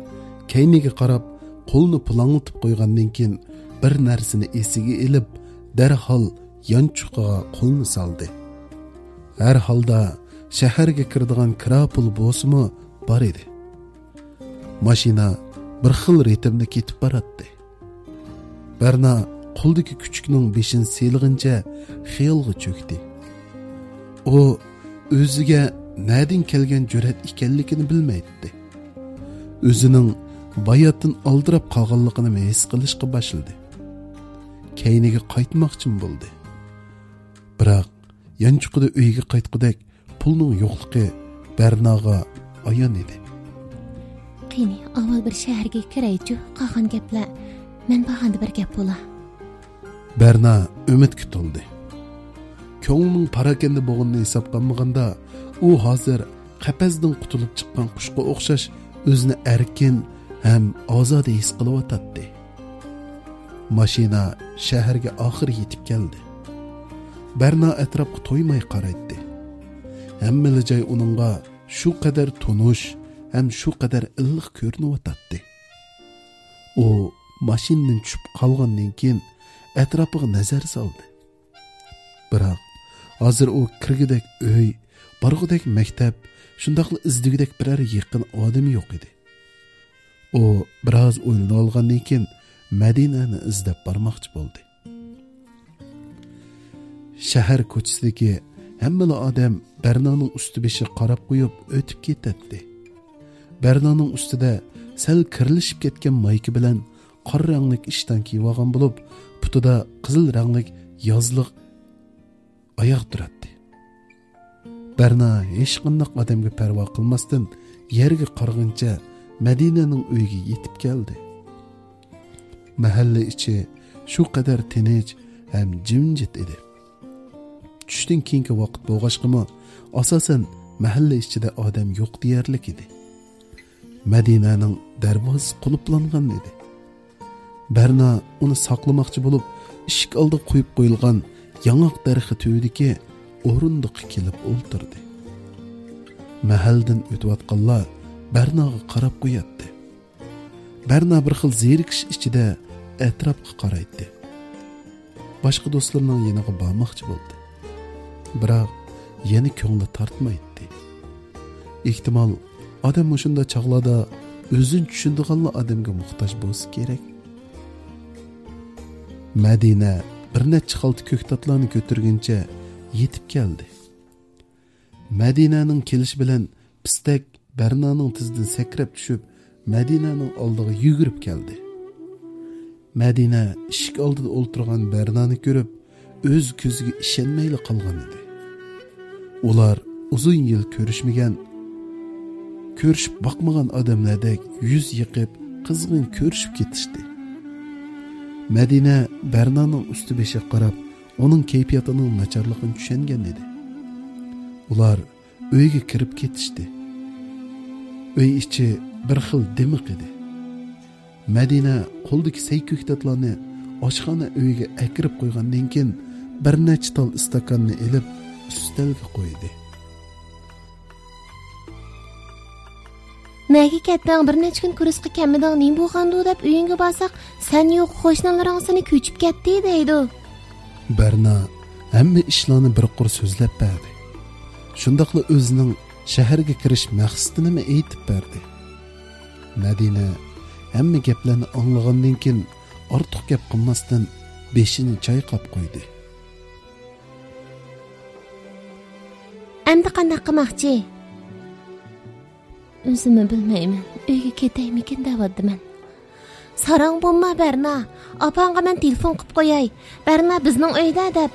keyniga qarab qo'lni planglatib qo'ygandan keyin bir narsani esiga ilib darhol yanchuqqa qo'lni soldi. Har holda shaharga kiradigan kira pul bo'lsa-mu bor edi. Mashina bir xil ritmda ketib boradi. Barna qo'ldagi kuchukning beshini selg'incha xiyolga cho'kdi. U o'ziga nadin kelgan jur'at ekanligini bilmaydi. O'zining bayotdan oldirab qolganligini his qilishga boshladi. Keyniga qaytmoqchi bo'ldi. Biroq yanchuqida uyga qaytqudek pulning yo'qligi Barnaga ayon edi. Qani, avval bir shaharga kiraychi, qolgan gaplar men bag'anda bir gap bo'la. Barna umidga to'ldi. Ko'ngilning parakanda bo'lganini hisoblanmaganda, u hozir qafasdan qutulib chiqqan qushga o'xshash o'zini erkin ham ozoda his qilyotdi. Mashina shaharga oxir yetib keldi. Barna atrofga to'ymay qaraydi. Hamma joy uningga shu qadar tonish ham shu qadar illiq ko'rinyotdi. U mashinadan tushib qolgandan keyin atrofiga nazar soldi. Biroq hozir u kirgidek uy, borgudek maktab, shundaqla izdigidek biror yaqin odam yo'q edi. U biroz o'ylanib olgandan keyin Madinani izlab bormoqchi bo'ldi. Shahar ko'chasidagi hamma odam Barnaning usti-beshi qarab qo'yib o'tib ketdi. Barnaning ustida sal kirlishib ketgan mayka bilan qora ranglik ishdan kiyib olgan bo'lib, putida qizil ranglik yozliq oyoq turadi. Barna hech qanday odamga parvo qilmasdan yerga qarag'incha Madinaning uyiga yetib keldi. Mahalla ichi shu qadar tinch ham jimjit edi. Tushdan keyingi vaqt bo'lg'achqimi, asosan mahalla ichida odam yo'q deyarlik edi. Madinaning darvozasi qulflangan edi. Barna uni saqlamoqchi bo'lib, eshik oldiga qo'yib qo'yilgan yangoq darxi tuvdiki o'rindiqqa kelib o'ltirdi. Mahaldan o'tayotganlar Barnaga qarab qo'yatdi. Barna bir xil zerikish ichida atrofga qaraydi. Boshqa do'stlarining yoniga bormoqchi bo'ldi. Biroq yana ko'ngli tortmaydi. Ehtimol odam shunda chog'larda o'zini tushunadigan odamga muhtoj bo'lsa kerak. Madina bir necha xalta ko'ktatlarni ko'targuncha yetib keldi. Madinaning kelishi bilan pistak Barnaning tizidan sakrab tushib, Madinaning oldiga yugurib keldi. Madina eshik oldida o'ltirgan Barnani ko'rib, o'z ko'ziga ishonmay qolgan edi. Ular uzun yil ko'rishib boqmagan odamlardek yuz yiqib, qizg'in ko'rishib ketishdi. Madina Barnaning usti-beshiga qarab, uning kayfiyatining nacharligini tushungan edi. Ular uyga kirib ketishdi. Uy ichi bir xil dimiq edi. Madina qo'ldagi sayko'ktatlarni oshxona uyiga akirib qo'ygandan keyin bir necha tal istakanni elib ustalga qo'ydi. Nega ketding, bir necha kun kursga kelmading, nima bo'lgandi deb uyingga borsak, sen yo'q, qo'shnilaring seni ko'chib ketdi deydi. Berna hamma ishlarni bir qur so'zlab berdi. Shundaqla o'zining shaharga kirish maqsadini aytib berdi. Madina hamma gaplarni anglagandan keyin ortiq gap qilmasdan beshini chayqab qo'ydi. Endi qanday qilmoqchi? O'zimni bilmayman. Uyga ketaymikin deganman. Sarang bo'lma Berna. Opangga men telefon qilib qo'yay. Berna bizning uyda deb.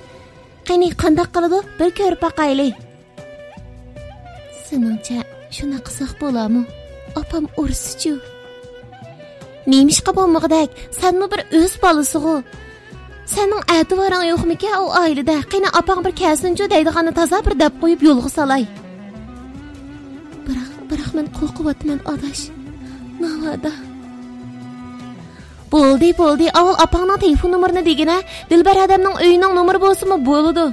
Qani qanday qiladi? Bir ko'rib boqaylik. Seningcha shuna qilsak bo'ladimi? Opam ursichu. Nemishqa bo'lmag'dak? Senmi bir o'z bolasigu? Sening ativoring yo'qmikan u oilada? Qani opang bir kelsinchu deydig'ani toza bir deb qo'yib yo'lga solay. Biroq men qo'rqyapman adash. Navada. Bo'ldi. Avval opangning telefon nomerini degina, Dilbar adamning uyining nomeri bo'lsa-mi bo'ladi.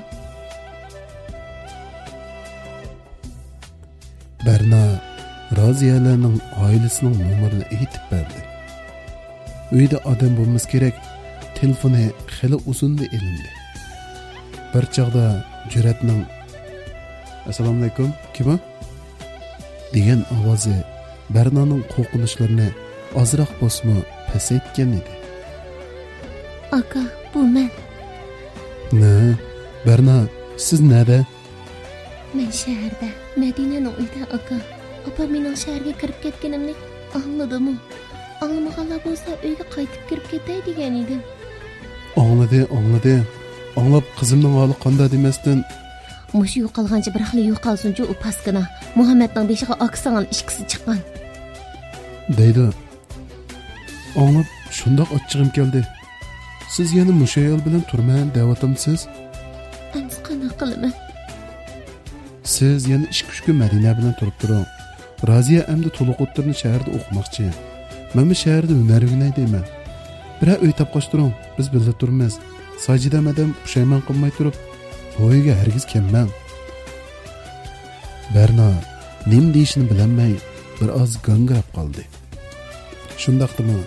Berna Roziyalarning oilasining nomerini aytib berdi. Uyda odam bo'lmasa kerak, telefoni xili uzunda elindi. Bir chaqda Juratning "Assalomu alaykum, kim o?" degan ovozi Bernaning qo'rqinishlarini ozroq bosma pasaytgan edi. Aka, bu men. Ne? Berna, siz nerede? Men shaharda, Madinaning uyida aka. Opam mening shaharga kirib ketganimni angladimi? Anglamaganlar bo'lsa uyga qaytib kirib ketay degan edi. Angladi. Anglab qizimning holi qanday demasdan Mush yo'qolgancha bir xil yo'qolsinchi u paskina. Muhammadning beshiga oqsangan ishqisi chiqqan. Deydi. Anglab shundoq ochchig'im keldi. Siz yana musha ayol bilan turman deyotamsiz? Endi qanday qilaman? Siz yana ish kuchga Madina bilan turib turing. Raziya endi to'liq o'ttirni shaharda o'qimoqchi. Men bu shaharda hunar o'rganay deyman. Biroq uy topqoch turing, biz birga turamiz. Sajida madam pushaymon qilmay turib, bo'yiga hargiz kelmang. Berna nim deyishini bilmay bir oz gangirab qoldi. Shundaqdimi,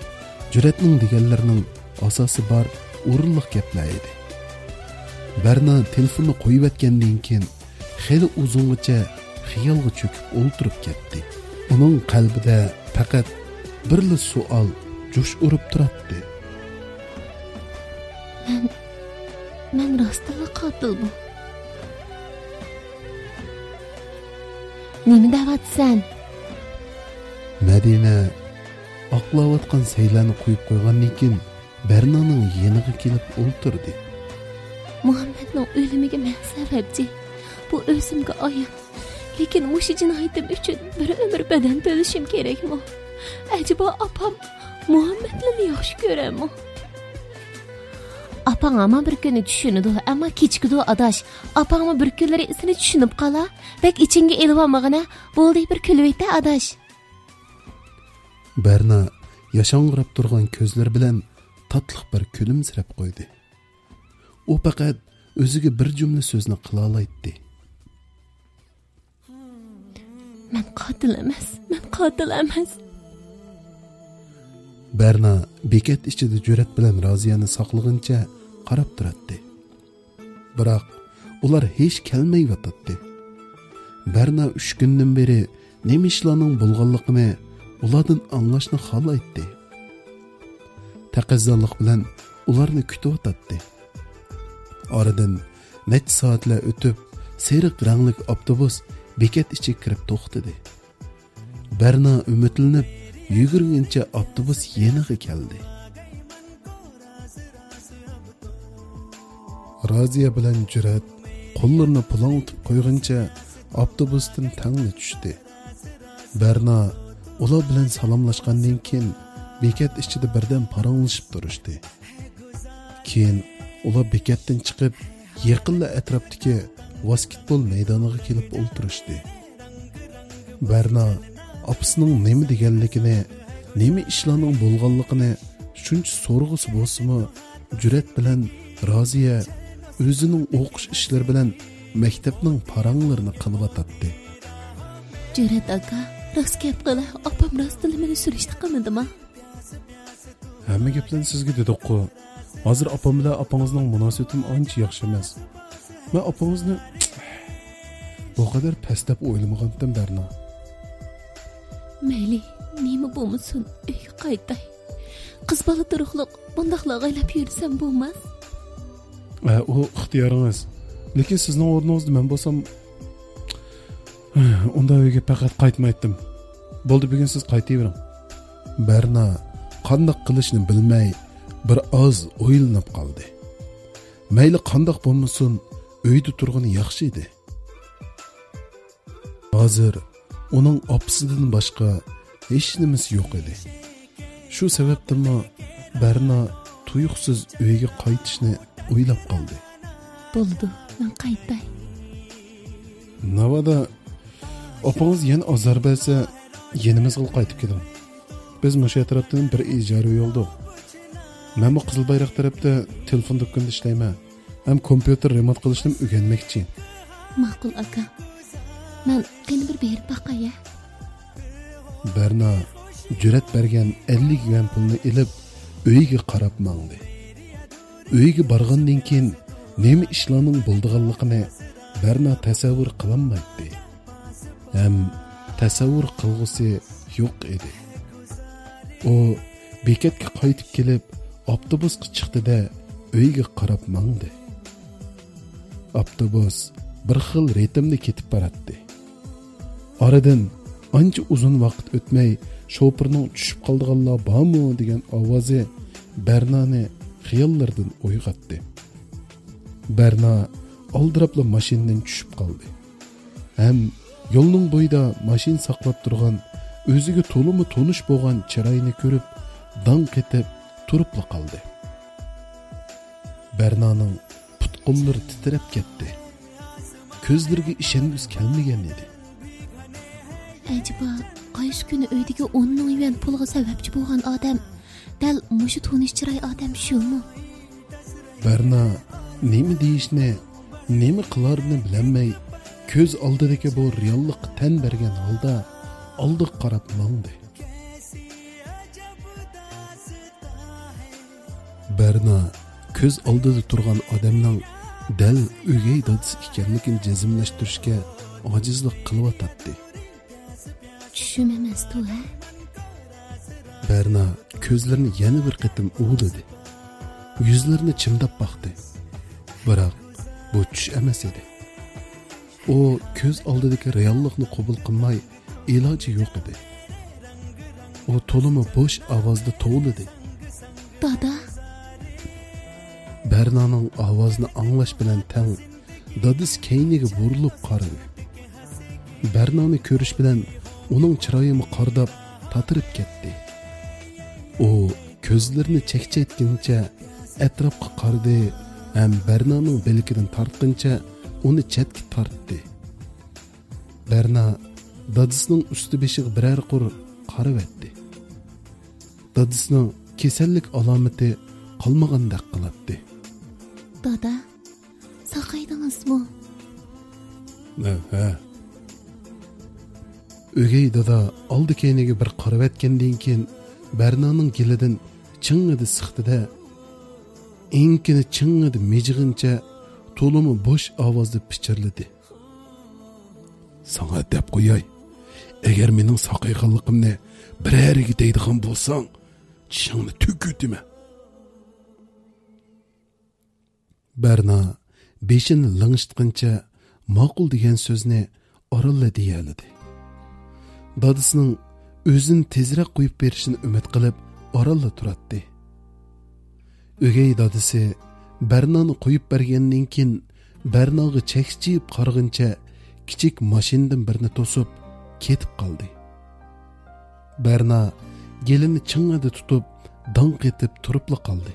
Juratning deganlarining asosi bor, o'rinliq gaplar edi. Berna telefonni qo'yib etgandan keyin xeyli uzungacha xiyolga cho'kib o'ltirib ketdi. Uning qalbida faqat birli savol jo'sh urib turibdi. Men rostla qotilman. Nima deyapsan? Madina oqlayotgan saylarni qo'yib qo'ygandan keyin Bernaning yeniga kelib o'ltirdi. Muhammadning o'limiga men sababchi. Bu o'zimga oyon. Lekin mush jinoyatim uchun bir umr badan to'lishim kerakmi? Acaba opam Muhammadni yaxshi ko'radimi? Opang ama bir kuni tushunadi, ammo kechikdi adash. Opangmi bir kunlari isini tushunib qola, bek ichingga elib olmag'ina, bo'ldi bir kulvayta adash. Berna yashang'irab turgan ko'zlari bilan tatliq bir kulimsirab qo'ydi. U faqat o'ziga bir jumla so'zni qila olaydi. Men qotil emas. Berna bekat ichida Jurat bilan Roziyani saqlag'incha qarab turadi. Biroq ular hech kelmay yotadi. Berna 3 kundan beri nima ishlarning bo'lganligini ulardan anglashni xohlaydi. Taqazzonlik bilan ularni kutib o'tadi. Oradan necha soatlar o'tib, seriq rangli avtobus bekat ichiga kirib to'xtadi. Berna umidlanib yugurguncha avtobus yeniga keldi. Roziya bilan Jurat qo'llarini pulantib qo'yguncha avtobusdan tangli tushdi. Berna ular bilan salomlashgandan keyin bekat ichida birdan paranglashib turishdi. Keyin ular bekatdan chiqib, yaqinla atrofdagi basketbol maydoniga kelib o'ltirishdi. Berna opasining nima deganligini, nima ishlarning bo'lganligini shuncha so'rg'isi bo'lsa-mu, jur'at bilan Roziya o'zining o'qish ishlari bilan maktabning paranglarini qilib atdi. Jur'at aka, rost gap qila, opam rost tilimini surishdi qilmadimi? Hamma gaplarni sizga dedik-ku. Hozir opam bilan opangizning munosabatim ancha yaxshi emas. Men opangizni bu qadar past deb o'ylamagandim, Berna. Mayli, nima bo'lmasin, uyga qaytay. Qiz bola turuqliq bundaqlar aylab yursam bo'lmas. O ixtiyoringiz. Lekin sizning o'rningizda men bo'lsam, unda uyga faqat qaytmaydim. Bo'ldi, bugun siz qaytavering. Berna qandoq qilishni bilmay bir oz o'ylanib qoldi. Mayli qandoq bo'lmasin, uyda turgani yaxshi edi. Hozir uning opasidan boshqa hech nimasi yo'q edi. Shu sababdanmi Berna tuyuqsiz uyga qaytishni o'ylab qoldi. Bo'ldi, men qaytay. Navada opangiz yana azor bersa, yenimizga qaytib keling. Biz musha tarafdan bir ijara yo'ldik. Men bu Qizil Bayroq tarafda telefon do'konida ishlayman. Ham kompyuter remont qilishni o'rganmoqchi. Ma'qul aka. Men qani bir berib baqay. Berna jur'at bergan 50 yuan pulni ilib uyiga qarab mangdi. Uyiga borgandan keyin nima ishlarning bo'lganligini Berna tasavvur qilolmaydi. Ham tasavvur qilg'usi yo'q edi. O bekatga qaytib kelib, avtobusga chiqdi-da, uyiga qarab mangdi. Avtobus bir xil ritmda ketib boradi. Oradan ancha uzun vaqt o'tmay, shofirning tushib qolganlar bormi degan ovozi Bernani xiyollardan uyg'otdi. Berna oldirabla mashinadan tushib qoldi. Ham yo'lning bo'yida mashina saqlab turgan, o'ziga to'limi tonish bo'lgan chiroyini ko'rib, dong etib turibla qoldi. Bernaning putqunlari titrab ketdi. Ko'zlariga ishongisi kelmagan edi. Acaba qaysi kuni uydagi 10 ming yuan pulga sababchi bo'lgan odam dal mushu tonish chiroy odam shumi? Berna nima deyishni, nima qilarini bilmay, ko'z oldidagi bu reallik tan bergan holda oldiga qarab mangdi. Berna ko'z oldida turgan odamning dal o'gay dadisi ekanligini jazmlashtirishga ojizlik qilyotdi. Tushunmamas-tu, ha? Berna ko'zlarini yana bir qitim o'g'ladi. Yuzlarini chimdab baqdi. Biroq bu tush emas edi. O ko'z oldidagi reallikni qabul qilmay, iloji yo'q edi. O to'limi bo'sh ovozda tovladi. Dada. Bernaning ovozini anglash bilan tang dadis keyniga burilib qaradi. Bernani ko'rish bilan uning chiroyini qordab tatirib ketdi. O ko'zlarini chekchaytguncha atrofga qaradi, ham Bernaning belkidan tortguncha uni chetga tortdi. Berna dadisining usti beshiga biror qur qarab etdi. Dadisining kasallik alomati qolmagandek qilibdi. Dada, saqaydingizmi? Ha. O'gay dada oldi keyniga bir qarab etgandan keyin Bernaning gilidan ching'idi siqdida, enkini ching'idi mejig'incha to'limi bo'sh ovozda pichirladi. Sana deb qo'yay, agar mening saqayganligimni birariga deydigan bo'lsang, tishingni to'kutma. Berna beshini lang'ishtgancha ma'qul degan so'zni oralla deyaladi. Dadisining o'zini tezroq qo'yib berishini umid qilib oralla turadi. O'gay dadisi Bernani qo'yib bergandan keyin Bernaga chekchiyib qarg'incha kichik mashinadan birini to'sib ketib qoldi. Berna gelini ching'ida tutib dong etib turibla qoldi.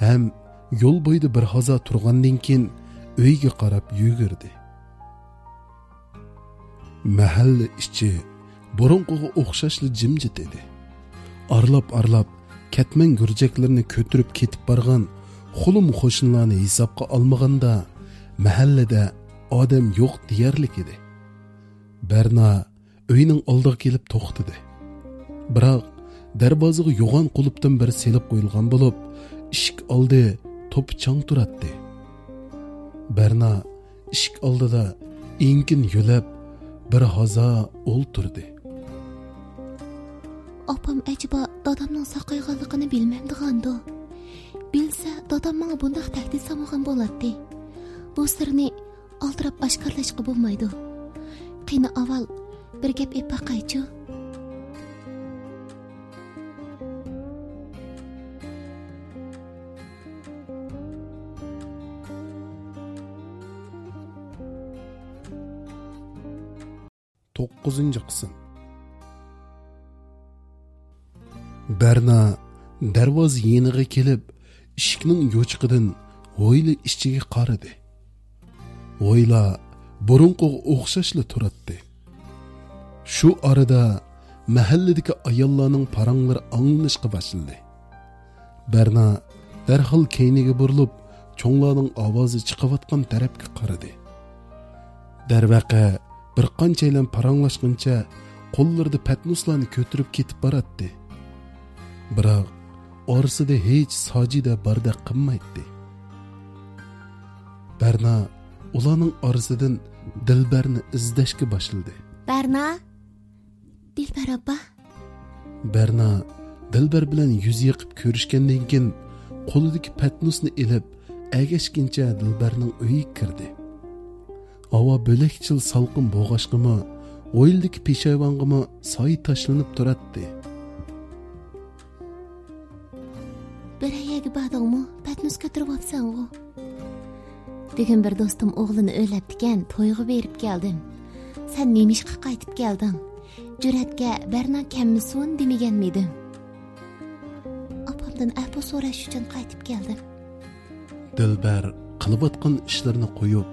Ham yo'l bo'yida bir hazo turgandan keyin uyga qarab yugurdi. Mahalla ichi burunqiga o'xshashli jimjit edi. Arlab ketman gurjaklarini ko'tirib ketib borgan xulum qo'shinlarni hisobga olmaganda mahallada odam yo'q deyarlik edi. Berna uyning oldiga kelib to'xtadi. Biroq darvozaga yo'g'on qulupdan bir selib qo'yilgan bo'lib, eshik oldi to'pichang turatdi. Berna eshik oldida enkin yo'lab bir haza o'ltirdi. Opam acaba dadamning saqayganligini bilmamdigandi. Bilsa dadam menga bunday tahdid solmagan bo'ladi. Bu sirni aldirab oshkorlashga bo'lmaydi. Qani avval bir gap epaqaychi. Qism. Berna darvoza yeniga kelib, eshikning yo'chiqidan o'yli ichiga qaradi. O'yla burunqiga o'xshashli turadi. Shu arada mahalladagi ayollarning paranglari anglanishga boshladi. Berna darhol keyniga burilib, cho'nglarning ovozi chiqayotgan tarafga qaradi. Darvaqa bir qanchaylan paranglashguncha qo'llarida patnuslarni ko'tirib ketib boradi. Biroq orasida hech sajida bardaq qilmaydi. Berna ularning orasidan Dilbarni izlashga boshladi. Berna? Dilbar opa? Berna Dilbar bilan yuz yiqib ko'rishgandan keyin qo'lidagi patnusni ilib, agashkincha Dilbarning uyiga kirdi. Hava bölekçil salqın boğaşqımı, o'yildagi peshayvonga soy tashlanib turadi. Bir ayaga badingmi, patnus ko'tirib olsangu. Bugun bir do'stim o'g'lini o'ylabdikan, to'yga berib keldim. Sen nemishqa qaytib kelding? Jur'atga Berna kammisun demaganmidim. Opamdan afv so'rash uchun qaytib keldim. Dilbar qilayotgan ishlarini qo'yib,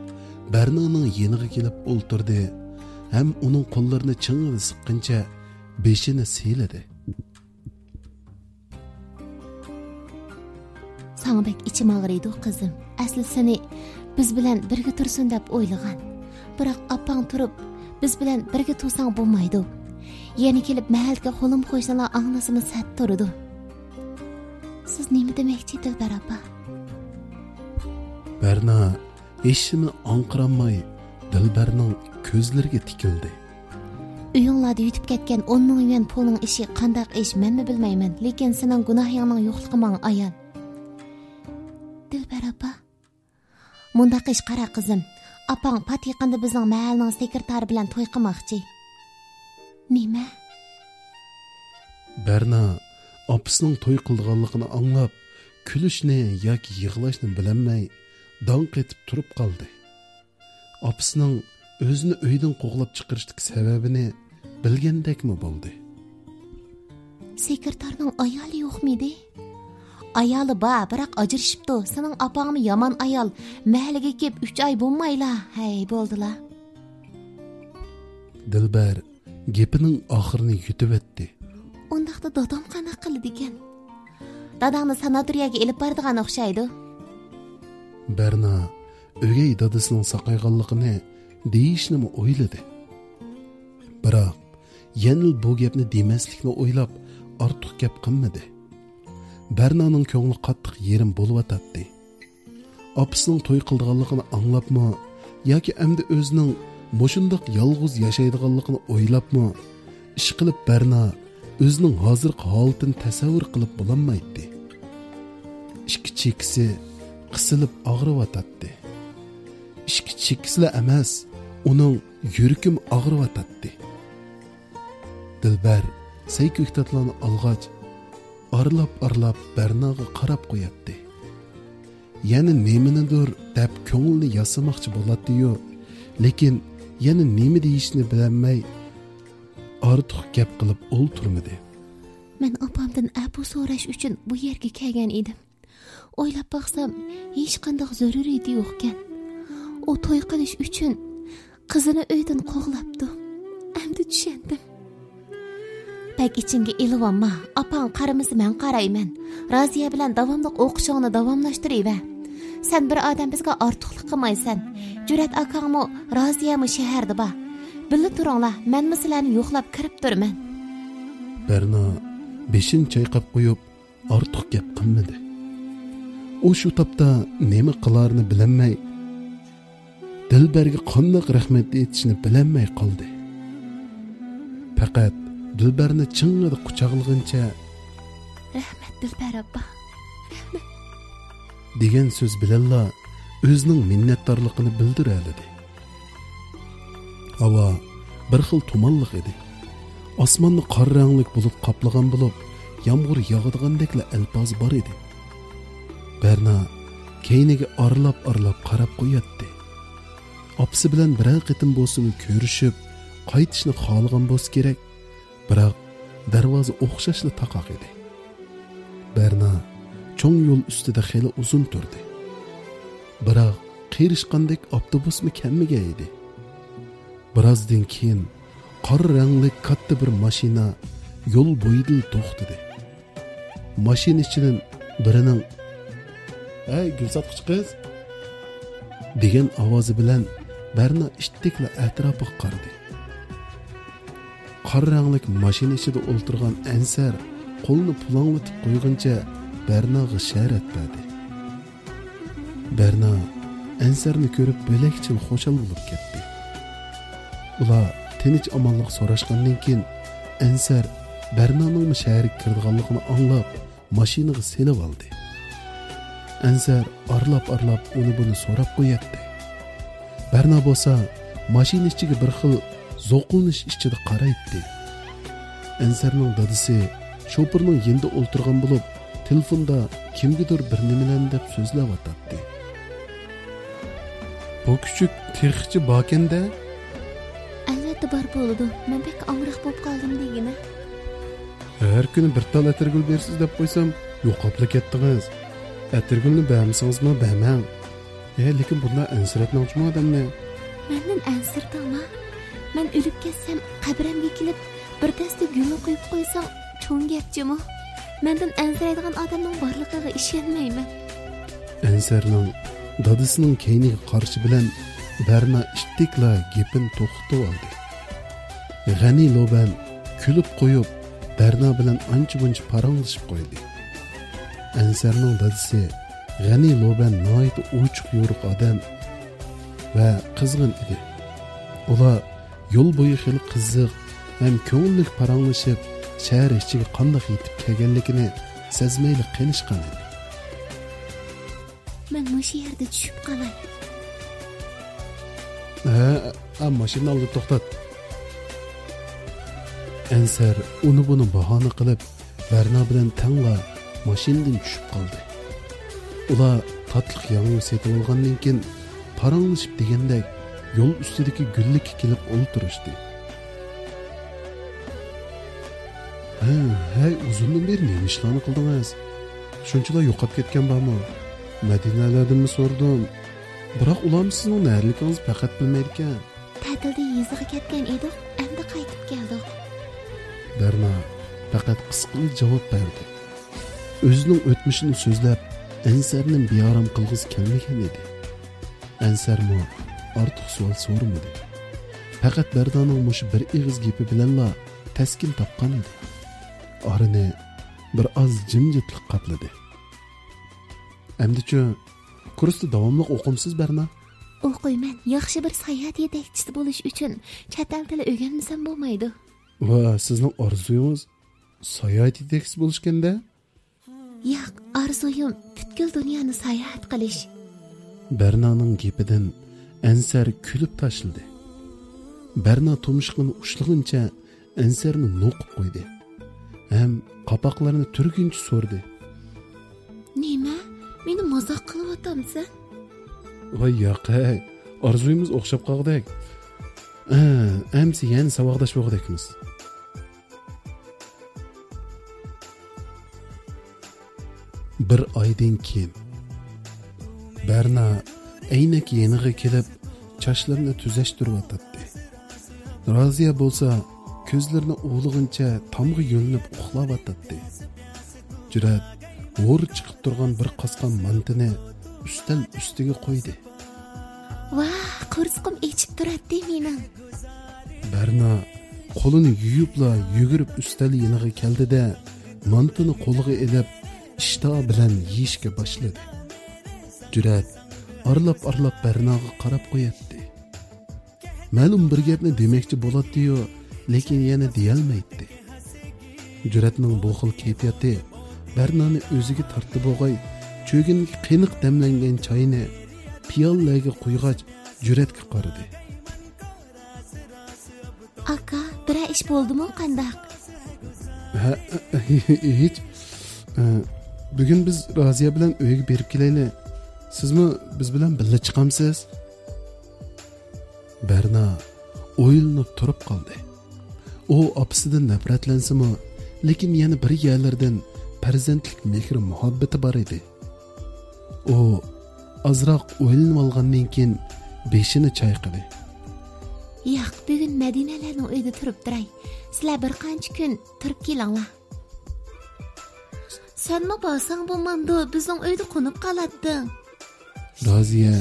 Bernaning yeniga kelib o'ltirdi. Hem onun qo'llarini ching'ida siqqancha beshini siyladi. Sana bek içim ağrıydı kızım. Aslı seni biz bilen birge tursun deb o'ylagan. Biroq apang turib biz bilen birge tursang bo'lmaydi. Yeni kelib mahalga qo'lim qo'ysalar anglasimiz sat turdi. Siz nima demoqchi Dilbar opa? Berna eşini anqiramay Dilbarning ko'zlariga tikildi. Uyinglarda yutib ketgan 10 ming yuan pulning ishi qandaq ish menmi bilmayman, lekin sening gunohingning yo'qligi menga ayon. Dilbar opa, mundaq ish qara qizim. Apang pat yaqinda bizning mahalning sekretari bilan to'y qilmoqchi. Nima? Berna opasining to'y qilganligini anglab, kulishni yoki yig'lashni bilmay dong etib turib qoldi. Opasining o'zini uydan qo'g'lab chiqarishdagi sababini bilgandekmi bo'ldi. Sekretarning ayoli yo'qmidi? Ayoli bor, biroq ajrashibdi. Sening opangmi yomon ayol. Mahallaga kelib 3 oy bo'lmayla. Hey, bo'ldilar. Dilbar gapining oxirini yutib o'tdi. Undaqda dadam qanaqa qildi ekan? Dadamni sanatoriyaga elib boradigan o'xshaydi. Berna o'gay dadasining saqayganligini deyishni o'yladi. Biroq yana bu gapni demaslikni o'ylab ortiq gap qilmadi. Bernaning ko'ngli qattiq yerim bo'lib o'tadi. Opasining to'y qilganligini anglabmi yoki endi o'zining mushundoq yolg'iz yashaydiganligini o'ylabmi, ish qilib Berna o'zining hozirgi holatini tasavvur qilib bo'lmaydi. Ikki chekisi qisilib og'riyotadi. Ikki chekislar emas, uning yurakim og'riyotadi. Dilbar sayko'ktatlarni olg'ach arlab Bernaga qarab qo'yadi. Yana nemanidir deb ko'ngilni yasamoqchi bo'ladi-yu, lekin yana nima deyishni bilmay ortiq gap qilib o'ltirmadi. Men opamdan apu so'rash uchun bu yerga kelgan edim. O'ylab baqsam, hech qanday zaruriyati yo'q ekan. o to'y qilish uchun qizini uydan qo'g'labdi. Endi tushundim. Bak içinge ilvanma, apan qaramızı men qarayman. Raziya bilan davamlıq o'qishingni davomlashtirayver. Sen bir adam bizga ortiqlik qilmaysan. Jurat akangmi, Raziyami shaharda ba. Billa turinglar, men sizlarni yo'qlab kirib turman. Berna beshin chayqab qo'yib, ortiq gap qilmadi. O shu topda nima qilarini bilamay, Dilberga qanday rahmat aytishni bilamay qoldi. Faqat Dilberni ching'ida quchoqlaguncha rahmat Dilber abba, rahmat degan so'z bilanla o'zining minnatdorligini bildiradi. Havo bir xil tumanliq edi. Osmonni qor ranglik bulut qoplagan bo'lib, yomg'ir yog'adigandekla alpoz bor edi. Berna keyniga arlab qarab qo'yatdi. Opsi bilan birer qitim bo'lsin ko'rishib, qaytishni xohlagan bo'lsa kerak, biroq darvoza o'xshashli taqoq edi. Berna cho'ng yo'l ustida xeli uzun turdi. Biroq qirishqandek avtobusmi kammiga edi. Birozdan keyin qor rangli katta bir mashina yo'l bo'yida to'xtadi. Mashina ichidan birining "Ey, gulsatqich qiz" degan ovozi bilan Berna ishtikla atrofiga qaradi. Qor rangli mashina ichida o'ltirgan Ansar qo'lni pulanglatib qo'yguncha Bernaga ishorat berdi. Berna Ansarni ko'rib bo'lakchil xo'shal bo'lib ketdi. Ular tinch omonlik so'rashgandan keyin Ansar Bernaning shaharga kirganligini anglab, mashinaga selib oldi. Ansar arlab uni buni so'rab qo'yatdi. Berna bo'lsa mashina ichiga bir xil zo'qlanish ichida qaraydi. Ansarning dadisi sho'pirning yenda o'ltirgan bo'lib, telefonda kimgadir bir nimalarni deb so'zlayotdi. Bu küçük texchi bakenda? Albatta bor bo'ldi. Men pek amriq bo'lib qoldim degina. Her kuni bir tal atirgul bersiz deb qo'ysam, yo'qotla ketdingiz. Atirgulni bermisingizmi, bermang. Lekin bunlar ansirayotmoqchimi odamni? Mendan ansirtama. Men o'lib ketsam, qabrimga kelib, bir dasta gul qo'yib qo'ysang, cho'ng gapchimi? Mendan ansiraydigan odamning borligiga ishonmayman. Ansarning dadisining keyniga qarshi bilan Berna ishtikla gapin to'xtatib oldi. G'ani Loban kulib qo'yib, Berna bilan ancha-muncha paranglashib qo'ydi. Ansarning dadisi G'ani Loban noyat uchuq yo'riq odam va qizg'in edi. Ular yo'l bo'yi xil qiziq ham ko'ngillik paranglashib, shahar ichiga qanday yetib kelganligini sezmayli qilishgan edi. Men mush yerda tushib qolay. Mashina oldida to'xtat. Ansar uni buni bahona qilib, Berna bilan tangla mashinadan tushib qoldi. Ular tatliq yong'oq setib olgandan keyin paranglashib degandek yo'l ustidagi gullikka kelib o'ltirishdi. Hey, uzundan beri nima ishlarni qildingiz? Shunchalar yo'qolib ketgan bormi? Madinalardan so'rdim. Biroq ular sizning narilingizni faqat bilmaydi ekan. Ta'tilda yeziga ketgan edik, endi qaytib keldik. Berna faqat qisqa javob berdi. O'zining o'tmishini so'zlab, Ansarni beorom qilg'iz kelmagan edi. Ansarmi ortiq savol so'ramadi. Faqat Bernaning mush bir ig'iz gapi bilanla taskin topgan edi. Orini bir oz jimjitlik qapladi. Endi-chi, kursda davomli o'qimsiz Berna? O'qiyman. Yaxshi bir sayohat yetakchisi bo'lish uchun chet el tili o'rganmasam bo'lmaydi. Va sizning orzuyingiz sayohat yetakchisi bo'lishganda? Yo'q, orzuyim butkul dunyoni sayohat qilish. Bernaning gapidan Ansar kulib tashladi. Berna tumshug'ini ushlaguncha Ansarni noqib qo'ydi. Ham qapoqlarini turguncha so'rdi. Nima? Meni mazoq qilyapsanmi? Voy yo'q, orzuyimiz o'xshab qoldik. Amsi yana saboqdashib o'qidikmiz. Bir oydan keyin Berna aynak yeniga kelib çaşlarını tüzleştiriyotatdi. Raziya bo'lsa ko'zlarini o'g'lig'incha tomga yo'linib uxlayotdi. Jurat o'r chiqib turgan bir qasqon mantini ustal ustiga qo'ydi. Vah, qo'rsqim echib turadi mening. Berna qo'lini yuyibla yugurib ustal yeniga keldi-da, mantini qo'liga ilib, ishto bilan yeyishga boshladi. Jurat arlab Bernaga qarab qo'yatdi. Ma'lum bir gapni demoqchi bo'ladi-yu, lekin yana deyolmaydi. Juratning bu xil kayfiyati Bernani o'ziga tortib o'g'ay, cho'ginga qiyniq damlangan choyni piyolaga qo'ygach, Juratga qaradi. Aka, bir ish bo'ldimi qandaq? Hech. Bugun biz Raziya bilan uyga berib kelaylik. Sizmi biz bilan birga chiqamsiz? Berna o'yilib turib qoldi. U opasidan nafratlansimi, lekin yana bir yerlardan farzandlik mehr muhabbati bor edi. U azroq o'ylanib olgandan keyin beshini chayqadi. Yo'q, bugun Madinalarning uyida turib turay. Sizlar bir qancha kun turib kelinglar. Senmi borsang bo'lmandi, bizning uyda qo'nib qolading. Raziya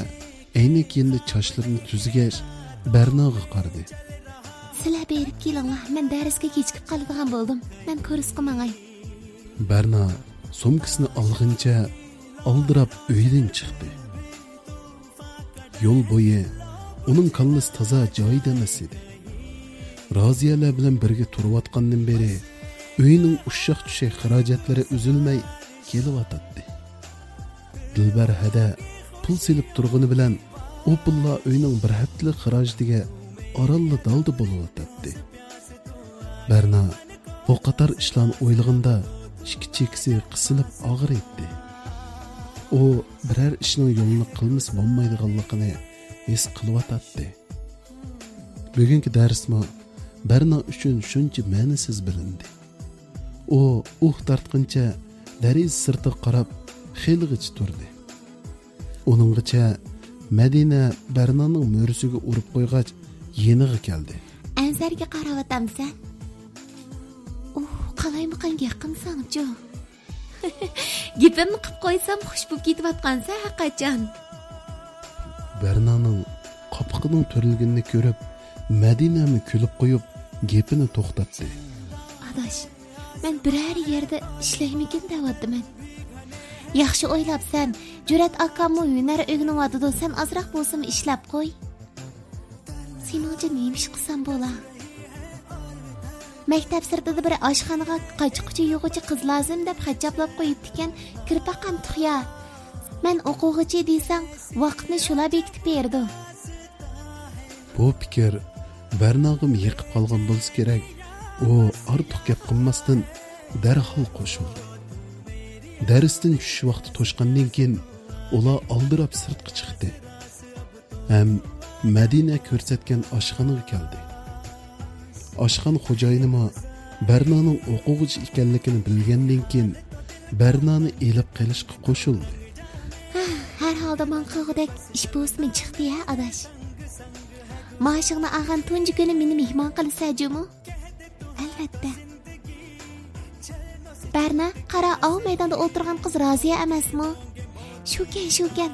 ayni kendi chochlarini tuzgach Bernaga qaradi. Sizlar berib kelinglar, men darsga kechikib qoladigan bo'ldim. Men ko'rsqa mangay. Berna sumkasini olguncha aldirab uydan chiqdi. Yo'l bo'yi uning kallasi toza joyida emas edi. Raziyalar bilan birga turayotgandan beri uyning ushshaq-tushak xarajatlari uzilmay kelyotdi. Dilbar hada pul silib turgani bilan u pulla uyning bir haftalik xarajatiga oralli dalda bo'layotdi. Berna bu qator ishlarni o'ylaganda ikki cheksi qisilib og'ir etdi. U biror ishning yo'lini qilmas bo'lmaydiganligini his qilyotdi. Bugungi darsmi Berna uchun shuncha ma'nisiz bilindi. U tortqincha dariz sirti qarab xilg'ich turdi. Uninggacha Madina Bernaning mo'risiga urib qo'ygach yeniga keldi. Anzarga qarayotamsan? Qalaymiqan yaqinsan-chu. Gapimni qilib qo'ysam xush bo'lib ketayotgansa haqiqatan. Bernaning qopiqining to'rilganini ko'rib, Madinani kulib qo'yib, gapini to'xtatdi. Adash, men biror yerda ishlaymikin deyapman. Yaxshi o'ylabsan, Jurat akamni hunar o'rganayotdi, sen azroq bo'lsam ishlab qo'y. Seningcha nima ish qilsam bo'lar? Maktab sirtida bir oshxonaga qochquchi yo'g'ichi qiz lozim deb xajablab qo'yibdi ekan, kirpaqam tuxya. Men o'quvchi desang, vaqtni shula bekitib berdi. Bu fikr Bernag'im yiqib qolgan bo'lsa kerak. U ortiq gap qilmasdan darhol qo'shildi. Darsdan tushish vaqti to'shqandan keyin ular oldirab sirtqa chiqdi. Ham Madina ko'rsatgan oshxonaga keldi. Oshxona xo'jayinimi Bernaning o'quvchi ekanligini bilgandan keyin Bernani elib qilishga qo'shildi. Har holda men qilgudek ish bo'lsmi chiqdi-ya, adash. Maoshingni olgan tunji kuni meni mehmon qilsajimi? Albatta. Berna, qara, ov maydonda o'tirgan qiz Raziya emasmi? Shukan.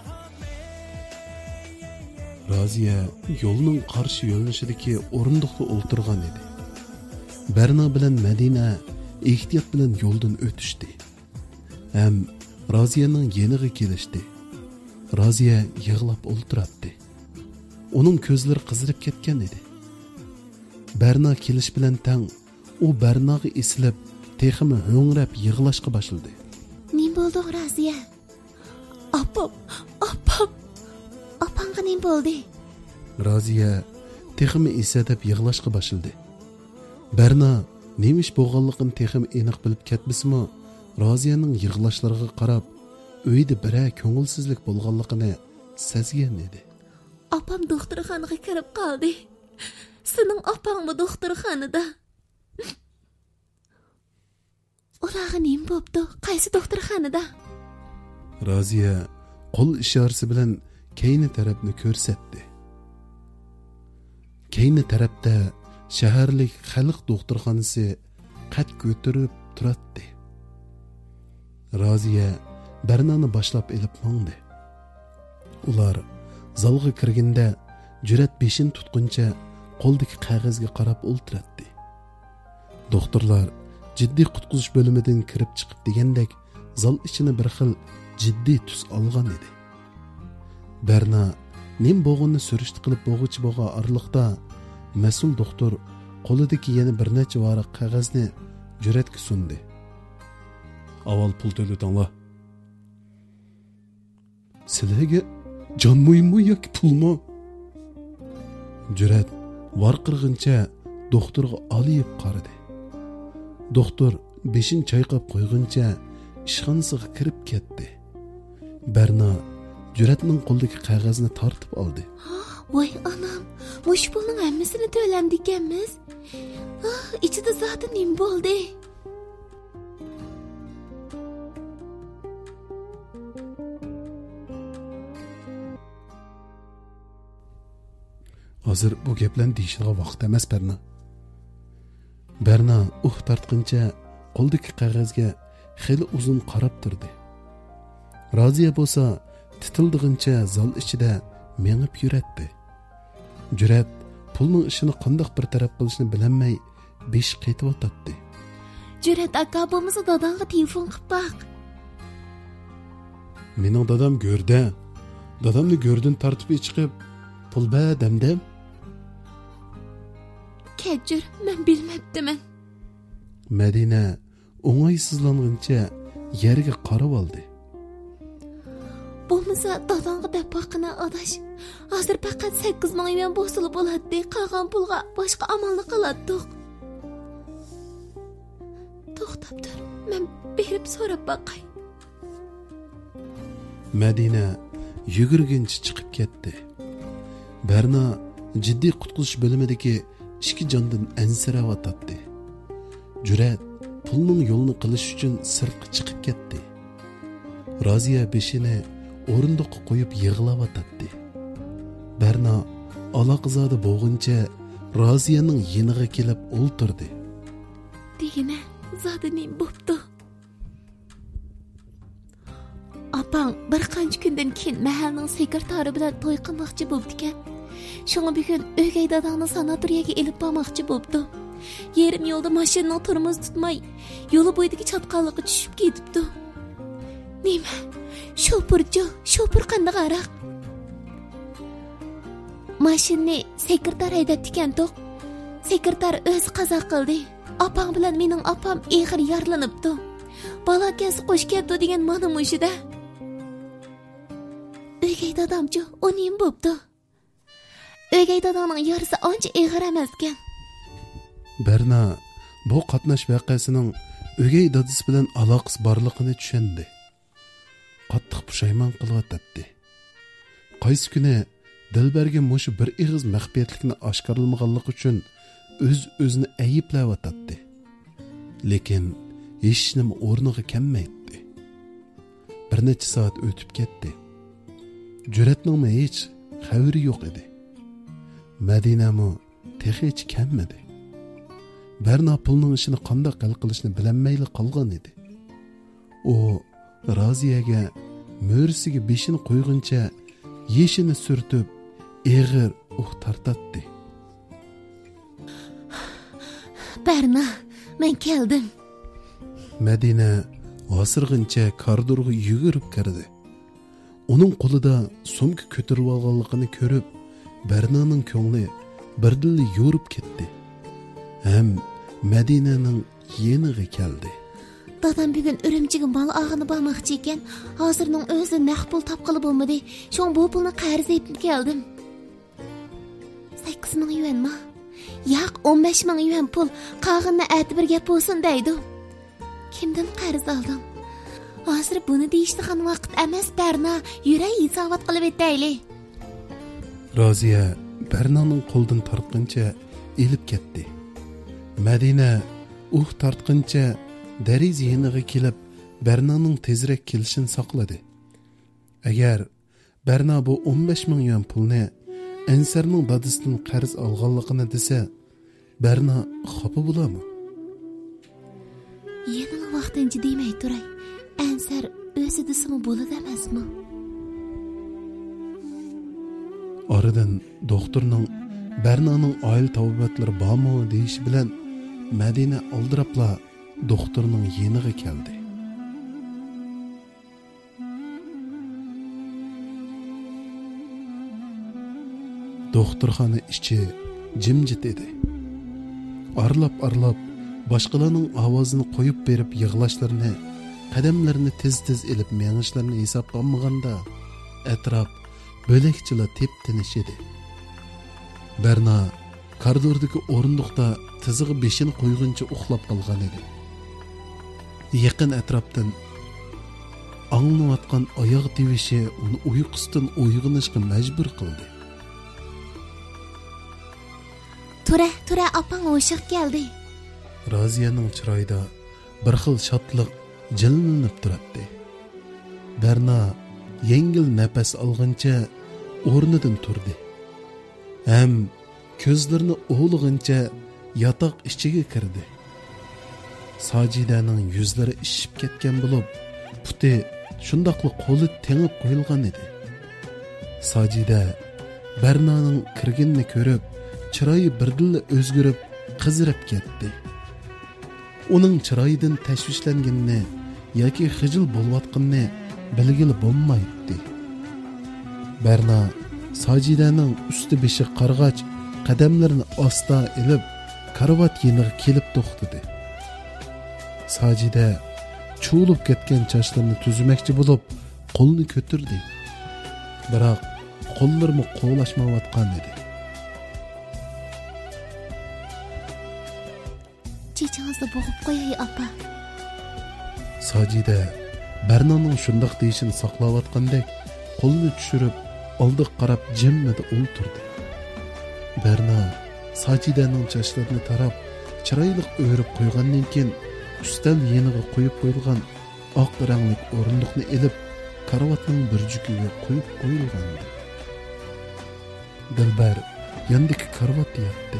Raziya yo'lning qarshi yo'linishidagi o'rindiqda o'tirgan edi. Berna bilan Madina ehtiyot bilan yo'ldan o'tishdi. Ham Raziyaning yeniga kelishdi. Raziya yig'lab o'ltirardi. Uning ko'zlari qizarib ketgan edi. Berna kelish bilan tang u Bernaga eslib, texmi ho'ngrab yig'lashga boshladi. Nima bo'ldi, Raziya? Opam. Opangga nima bo'ldi? Raziya texmi esadab yig'lashga boshladi. Berna nemish bo'lganligini texmi aniq bilib ketmasmi, Raziyaning yig'lashlariga qarab, uyda bira ko'ngilsizlik bo'lganligini sezgan edi. Opam doktorxonaga kirib qoldi. Sening opangmi doktorxonada? Ularga nima bo'pti? Qaysi doktorxonada? Raziya qo'l ishorasi bilan keyni tarafni ko'rsatdi. keyni tarafda shaharlik xalq doktorxonasi qad ko'tarib turadi. Roziya Bernani boshlab elib mangdi. Ular zalga kirganda Jurat beshin tutquncha qo'ldagi qog'ozga qarab o'ltiradi. Doktorlar jiddiy qutqizish bo'limidan kirib chiqib degandek zal ichini bir xil jiddiy tus olgan edi. Berna nim bo'g'ini surishti qilib bo'g'ichi bo'g'a orliqda mas'ul doktor qo'lidagi yana bir necha varaq qog'ozni Juratga sundi. Avval pul to'latinglar. Sizlarga jon muhimmi yoki pulmi? Jurat varqirg'incha doktorga olib qaradi. Doktor beshin chayqab qo'yguncha ishxonasiga kirib ketdi. Berna Juratning qo'lidagi qog'ozni tortib oldi. Voy anam, mush pulning hammasini to'lamdi ekanmiz. Ichida zoti nim bo'ldi? Hozir bu gaplarni deyishga vaqt emas, Berna. Berna tortqincha qo'ldagi qog'ozga xeyli uzun qarab turdi. Roziya bo'lsa titildig'incha zal ichida mengib yuratdi. Jurat pulning ishini qandoq bir taraf qilishni bilolmay besh qaytib o'tdi. Jurat aka bo'lmasa dadamga telefon qilib baq. Mening dadam go'rda. Dadamni go'rdin tartib chiqib pul ba demdim. Kechir, men bilmabdiman. Madina o'ng'aysizlanguncha yerga qarab oldi. Bo'lmasa dadamga deb baqina adash. Hozir faqat 8 ming yuan bo'lsa bo'ladi. Qolgan pulga boshqa amalni qiladik. To'xtab tur, men berib so'rab baqay. Madina yugurguncha chiqib ketdi. Berna jiddiy qutqizish bo'limidagi ikki jondan ansirayotdi. Jurat pulning yo'lini qilish uchun sirtqa chiqib ketdi. Roziya beshini o'rindiqqa qo'yib yig'layotdi. Berna aloqizada bo'g'incha Roziyaning yeniga kelib o'ltirdi. Degina zodining bo'pti. Apang bir qancha kundan keyin mahalning sekretari bilan to'y qilmoqchi bo'ldi ekan. Şuna bugün ögey dadağını sanatoriyaga elib bormoqchi bo'pti. Yerim yo'lda mashinaning turmuzi tutmay, yo'li bo'yidagi chatqonlikka tushib ketibdi. Nima? Shopur qanday qaraq? Mashinani sekretar haydabdi ekan-to'q. Sekretar o'zi qazo qildi. Opam bilan mening opam eg'ir yaralanibdi. Balakasi qo'sh ketdi degan mana mushida. Ögey dadamchi, o nima bo'pti? Ögey dadamning yarisi ancha eg'ir emas ekan. Berna bu qatnash voqeasining ögey dadasi bilan aloqasi borligini tushundi. Qattiq pushaymon qilyotdi. Qaysi kuni Dilberga mush bir ig'iz maxfiyatlikni oshkorlamaganligi uchun o'zini ayiblayotdi. Lekin hech nima o'rniga kelmaydi. Bir necha soat o'tib ketdi. Juratning hech xabari yo'q edi. Madinami hech kelmadi. Berna pulning ishini qanday hal qilishni bilmayli qolgan edi. U Roziyaga mo'risiga beshini qo'yguncha yeshini surtib eg'ir tartatdi. Berna, men keldim. Madina hosirg'incha koridorga yugurib kirdi. Uning qo'lida sumka ko'tarib olganligini ko'rib, Bernaning ko'ngli birdan yo'rib ketdi. Ham Madinaning yeniga keldi. Dadam bugun Urumchiga mol og'ini bormoqchi ekan. Hozirning o'zi naqd pul topqili bo'lmadi. Sho'ng bu pulni qarz etib keldim. 8 ming yuanmi? Yo'q, 15 ming yuan pul. Qog'inni aytib bir gap bo'lsin deydi. Kimdan qarz oldim? Hozir buni deyishdigan vaqt emas, Berna. Yuray hisobot qilib etayli. Roziya Bernaning qo'ldan tortqancha elib ketdi. Madina tortqancha dariz yeniga kelib Bernaning tezroq kelishini saqladi. Agar Berna bu 15 ming yuan pulni Ansarning dadisidan qarz olganligini desa, Berna xafa bo'ladimi? Yana vaqtincha demay turay. Ansar o'zi desimi bo'ladi emasmi? Oradan doktorning Bernaning oila tavbatlari bormi deyish bilan Madina oldirapla doktorning yeniga keldi. Doktorxona ichi jimjit edi. Arlab boshqalarning ovozini qo'yib berib yig'lashlarini, qadamlarini tez ilib meng'ishlarini hisoblaganda atrof bo'lakchila tep-tinish edi. Berna koridordagi o'rindiqda tizig'i beshini qo'yguncha uxlab qolgan edi. Yaqin atrofdan anglayotgan oyoq tivishi uni uyqusidan uyg'onishga majbur qildi. Tura, opang o'shiq keldi. Raziyaning chiroyida bir xil shodlik jillanib turadi. Berna yengil nafas olgancha o'rnidan turdi. Ham ko'zlarini o'g'lig'incha yotoq ichiga kirdi. Sojidaning yuzlari ishib ketgan bo'lib, puti shundoqli qo'li tengib qo'yilgan edi. Sojida Bernaning kirganini ko'rib, chiroyi birdilla o'zgarib, qizirib ketdi. Uning chiroyidan tashvishlanganini yoki xijil bo'layotganini bilgili bo'lmaydi. Berna Sojidaning usti beshi qarg'ach qadamlarini asta ilib karavot yeniga kelib to'xtadi. Sojida cho'lib ketgan sochlarini tuzmoqchi bo'lib qo'lini ko'tardi. Biroq qo'llarimi qo'llashmayotgan edi. Chechangizni bo'g'ib qo'yay, opa. Sojida Bernaning shundoq deyishini saqlayotgandek qo'lini tushirib oldiga qarab jimmida o'ltirdi. Berna Sojidaning sochlarini tarab chiroyli o'rib qo'ygandan keyin ustal yeniga qo'yib qo'yilgan oq rangli o'rindiqni elib karavotning burjukiga qo'yib qo'yilgandi. Dilbar yandagi karavotda yotdi.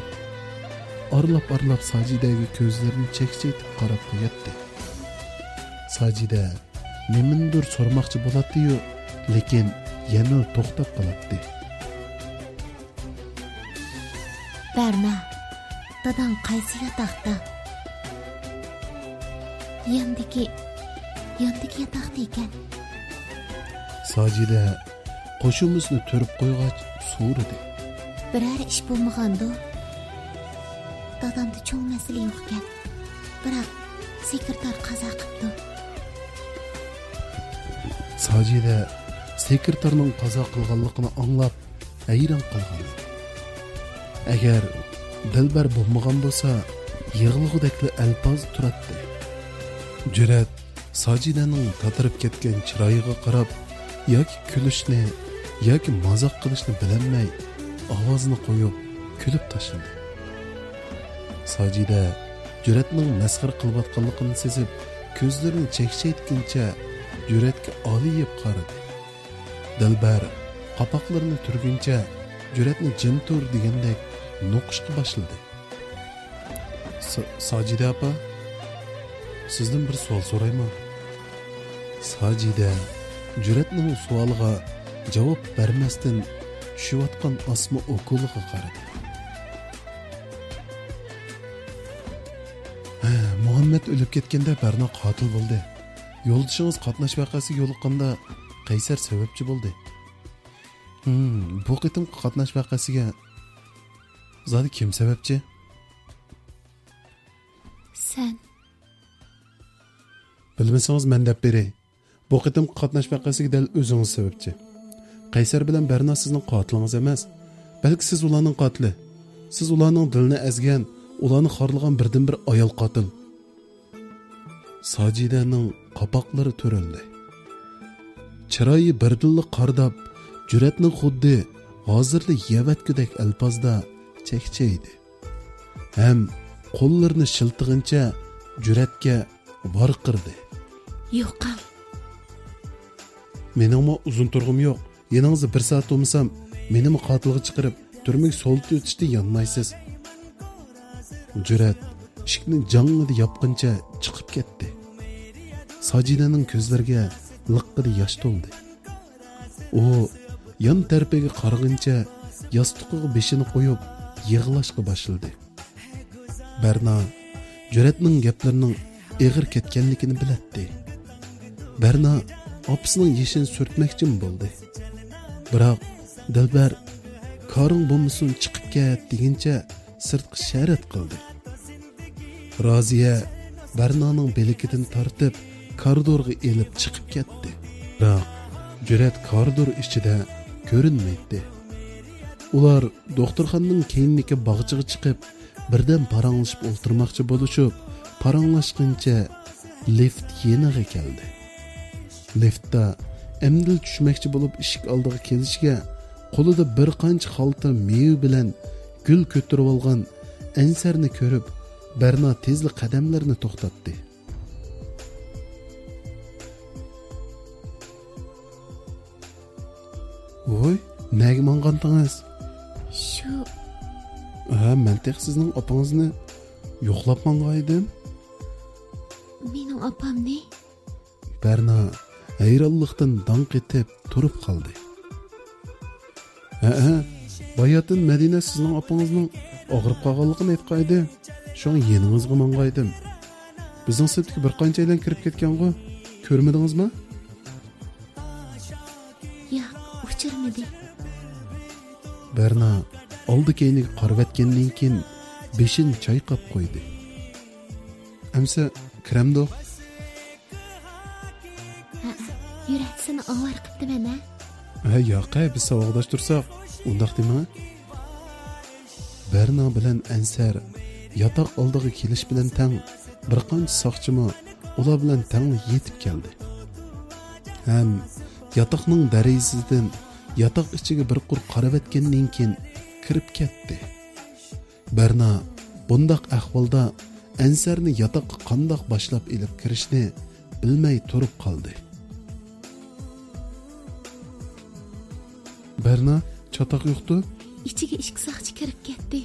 Arlab Sojidaga ko'zlarini chekchaytib qarab qo'yatdi. Sojida nimadir so'ramoqchi bo'ladi-yu, lekin yana to'xtab qoladi. Berna, dadang qaysi yotoqda? Yandagi yotoqda ekan. Sojida qo'shimizni turib qo'ygach so'radi. Biror ish bo'lmagandi. Dadamda cho'ng masala yo'q ekan. Biroq sekretar qazo qildi. Sojida sekretarning qazo qilganligini anglab hayron qolgan. Agar Dilbar bo'lmagan bo'lsa, yig'ilg'udakli alpoz turadi. Jurat Sojidaning tatirib ketgan chiroyiga qarab, yoki kulishni, yoki mazoq qilishni bilolmay, ovozini qo'yib, kulib tashladi. Sojida Juratning masxar qilayotganligini sezib, ko'zlarini chekchaytguncha Juratga oliyib qaradi. Dilbar qapoqlarini turguncha Juratni jim tur degandek noqishga boshladi. Sojida opa, sizdan bir savol so'rayman. Sojida Juratning savoliga javob bermasdan tushayotgan osma o'quliga qaradi. Muhammad o'lib ketganda Berna qotil bo'ldi. Yo'ldoshingiz qatnash vaqasiga yo'liqqanda Qaysar sababchi bo'ldi. Bu qitim qatnash vaqasiga zodi kim sababchi? Sen. Bilmasangiz men deb beray. Bu qitim qatnash vaqasiga dal o'zingiz sababchi. Qaysar bilan Berna sizning qotilingiz emas, balki siz ularning qotili. Siz ularning dilini ezgan, ularni xorlagan birdan bir ayol qotil. Sojidaning qapoqlari to'rildi. Chiroyi birdilla qardab, Juratning xuddi hozirli yavatgudek alpozda chekchaydi. Ham qo'llarini shiltig'incha Juratga vorqirdi. Yo'qam. Meningmi uzun turg'im yo'q. Yeningizda bir soat o'msam, menimi qotilga chiqarib, turmak so'ltib o'tishda yonmaysiz. Jurat eshikni jang'ida yopqincha chiqib ketdi. Sajidaning ko'zlariga liqqida yosh to'ldi. U yon tarafiga qaraguncha yostiqiga beshini qo'yib yig'lashga boshladi. Berna Juratning gaplarining eg'ir ketganligini bilatdi. Berna opasining yeshini surtmoqchi bo'ldi. Biroq Dilbar koring bo'lmasin chiqib ket deguncha sirtqi sharat qildi. Roziya Bernaning belikidan tortib koridorga elib chiqib ketdi. Biroq Jurat koridor ichida ko'rinmaydi. Ular doktorxonaning keyiniki bog'chiga chiqib, birdan paranglashib o'tirmoqchi bo'lishib, paranglashguncha lift yeniga keldi. Liftda emdil tushmoqchi bo'lib eshik oldiga kelishiga qo'lida bir qancha xalta meva bilan gul ko'tarib olgan Ansarni ko'rib, Berna tezli qadamlarini to'xtatdi. Voy, nega mangandingiz? Shu. Men sizning opangizni yo'qlab mangaydim. Mening opamni? Berna hayronlikdan dong etib turib qoldi. Bayatın Madina sizning opangizning og'rib qolganligini aytqaydi. Sho'ng yeningizga mangaydim. Bizning sirtga bir qancha aylan kirib ketgan-ku. Ko'rmadingizmi? Yo'q, uchirmadi. Berna oldi keyniga qarab etgandan keyin beshin chayqab qo'ydi. Amsa kiramdi. Yuraksini ovar qildi mana. Yo'q, biz savog'dash tursak, undaq dema. Berna bilan Ansar yotoq oldiga kelish bilan tang bir qancha soqchimi ular bilan tang yetib keldi. Ham yotoqning darizasidan yotoq ichiga bir qur qarab etgandan keyin kirib ketdi. Berna bundaq ahvolda Ansarni yotoqqa qandoq boshlab elib kirishni bilmay turib qoldi. Berna, chatoq yo'qdi? İçiga ishki soqchi kirib ketdi.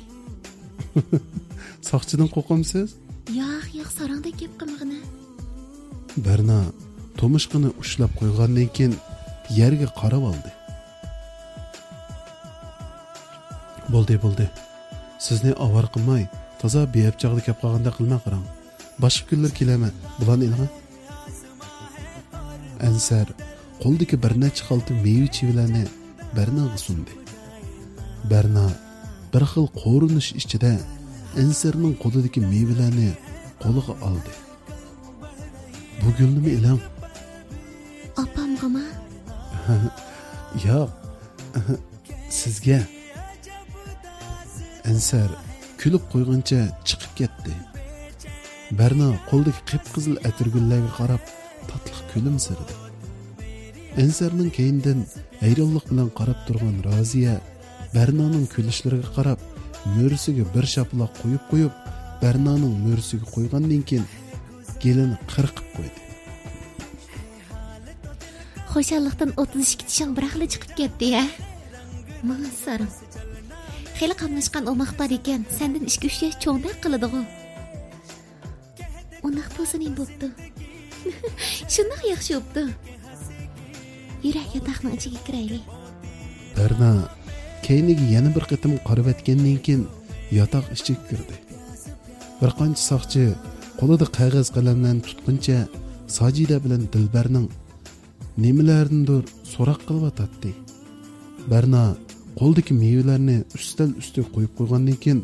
Soqchidan qo'rqamsiz? Yo'q, sarangda gap qilmag'ina. Berna to'mishqini ushlab qo'ygandan keyin yerga qarab oldi. Bo'ldi. Sizni avar qilmay, toza beyabchaqda gap qilganda qilma qarang. Boshqa kunlar kelaman. Bularni ilg'a. Ansar qo'ldagi bir necha xalta meva chivilarni Bernaga sundi. Berna bir xil qo'rinish ichida Ansarning qo'lidagi mevalarni qo'liga oldi. Bu gulni ilang. Opamgami? Yo'q. Sizga. Ansar kulib qo'yguncha chiqib ketdi. Berna qo'ldagi qip-qizil atirgullarga qarab tatliq kulimsirdi. Ansarning keyindan hayronlik bilan qarab turgan Roziya Bernaning kulishlariga qarab mo'risiga bir shaploq qo'yib, Bernaning mo'risiga qo'ygandan keyin gelini qirqib qo'ydi. Xo'shallikdan 32 tishing biraqli chiqib ketdi-ya. Mana sarim. Xeyli qamlashgan o'maq bor ekan, sendan 2-3 yosh cho'ngdek qiladi-ku. Unaq bo'lsin bo'pti. Shunday yaxshi bo'pti. Yurak yotoqning ichiga kiraylik. Berna keyniga yana bir qitim qarab etgandan keyin yotoq ichiga kirdi. Bir qancha soqchi qo'lida qog'oz qalamlarni tutguncha Sajida bilan Dilbarning nimalarnidir so'roq qilib o'tadi. Berna qo'ldagi mevalarni ustal ustiga qo'yib qo'ygandan keyin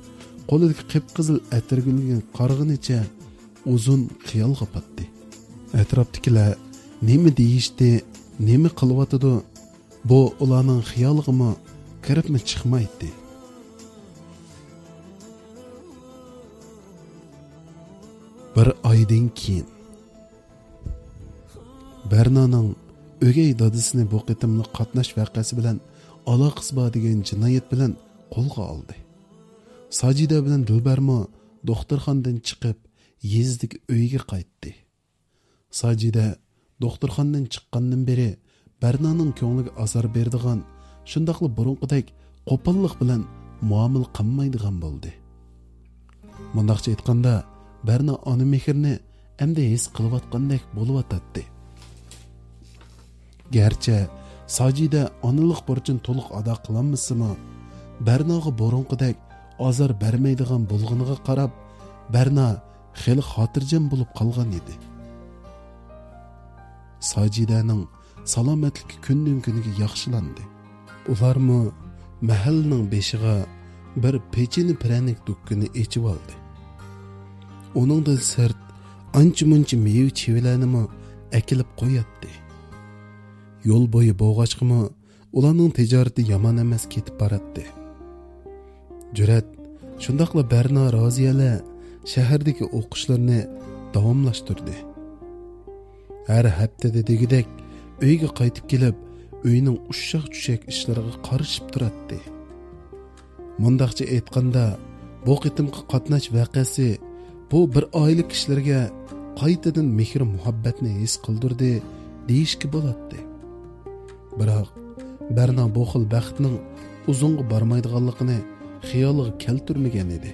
qo'lidagi qip-qizil atirgulga qarag'inicha uzun xiyolga patdi. Atrofdagilar nima deyishdi, nima qilyotdi? Bu ularning xiyolg'imi kiribmi chiqmaydi. Bir oydan keyin Bernaning o'gay dadasini bu qitimli qatnash voqeasi bilan aloqasi bor degan jinoyat bilan qo'lga oldi. Sajida bilan Dilbarmo doktorxonadan chiqib, yezdik uyga qaytdi. Sajida doktorxonadan chiqqandan beri Bernaning ko'ngliga azor berdigan, shundaqli burunqidek qo'pollik bilan muomala qilmaydigan bo'ldi. Mundaqcha aytganda, Berna ona mehrni endi his qilayotgandek bo'layotdi. Gerçi Sajida onalik burchini to'liq ado qilolmasa-mu, Bernaga burunqidek azor bermaydigan bo'lganiga qarab, Berna xeli xotirjam bo'lib qolgan edi. Sajidaning salomatligi kundan-kunga yaxshilandi. Ularmi mahallaning beshiga bir pechini pranik dukkani echib oldi. Oningdan sirt ancha-muncha meva chevalarni akilib qo'yatdi. Yo'l bo'yi bo'g'achqimi ularning tijorati yomon emas ketib boradi. Jurat shundaqla Berna Roziyala shahardagi o'qishlarini davomlashtirdi. Har haftada degidek uyga qaytib kelib, uyning ushshaq-tushak ishlariga qarishib turadi. Mundaqcha aytganda, bu qitimqi qatnash voqeasi bu bir oila kishilarga qaytadan mehr muhabbatni his qildirdi deyishga bo'ladi. Biroq Berna bu xil baxtning uzunga bormaydiganligini xiyoliga keltirmagan edi.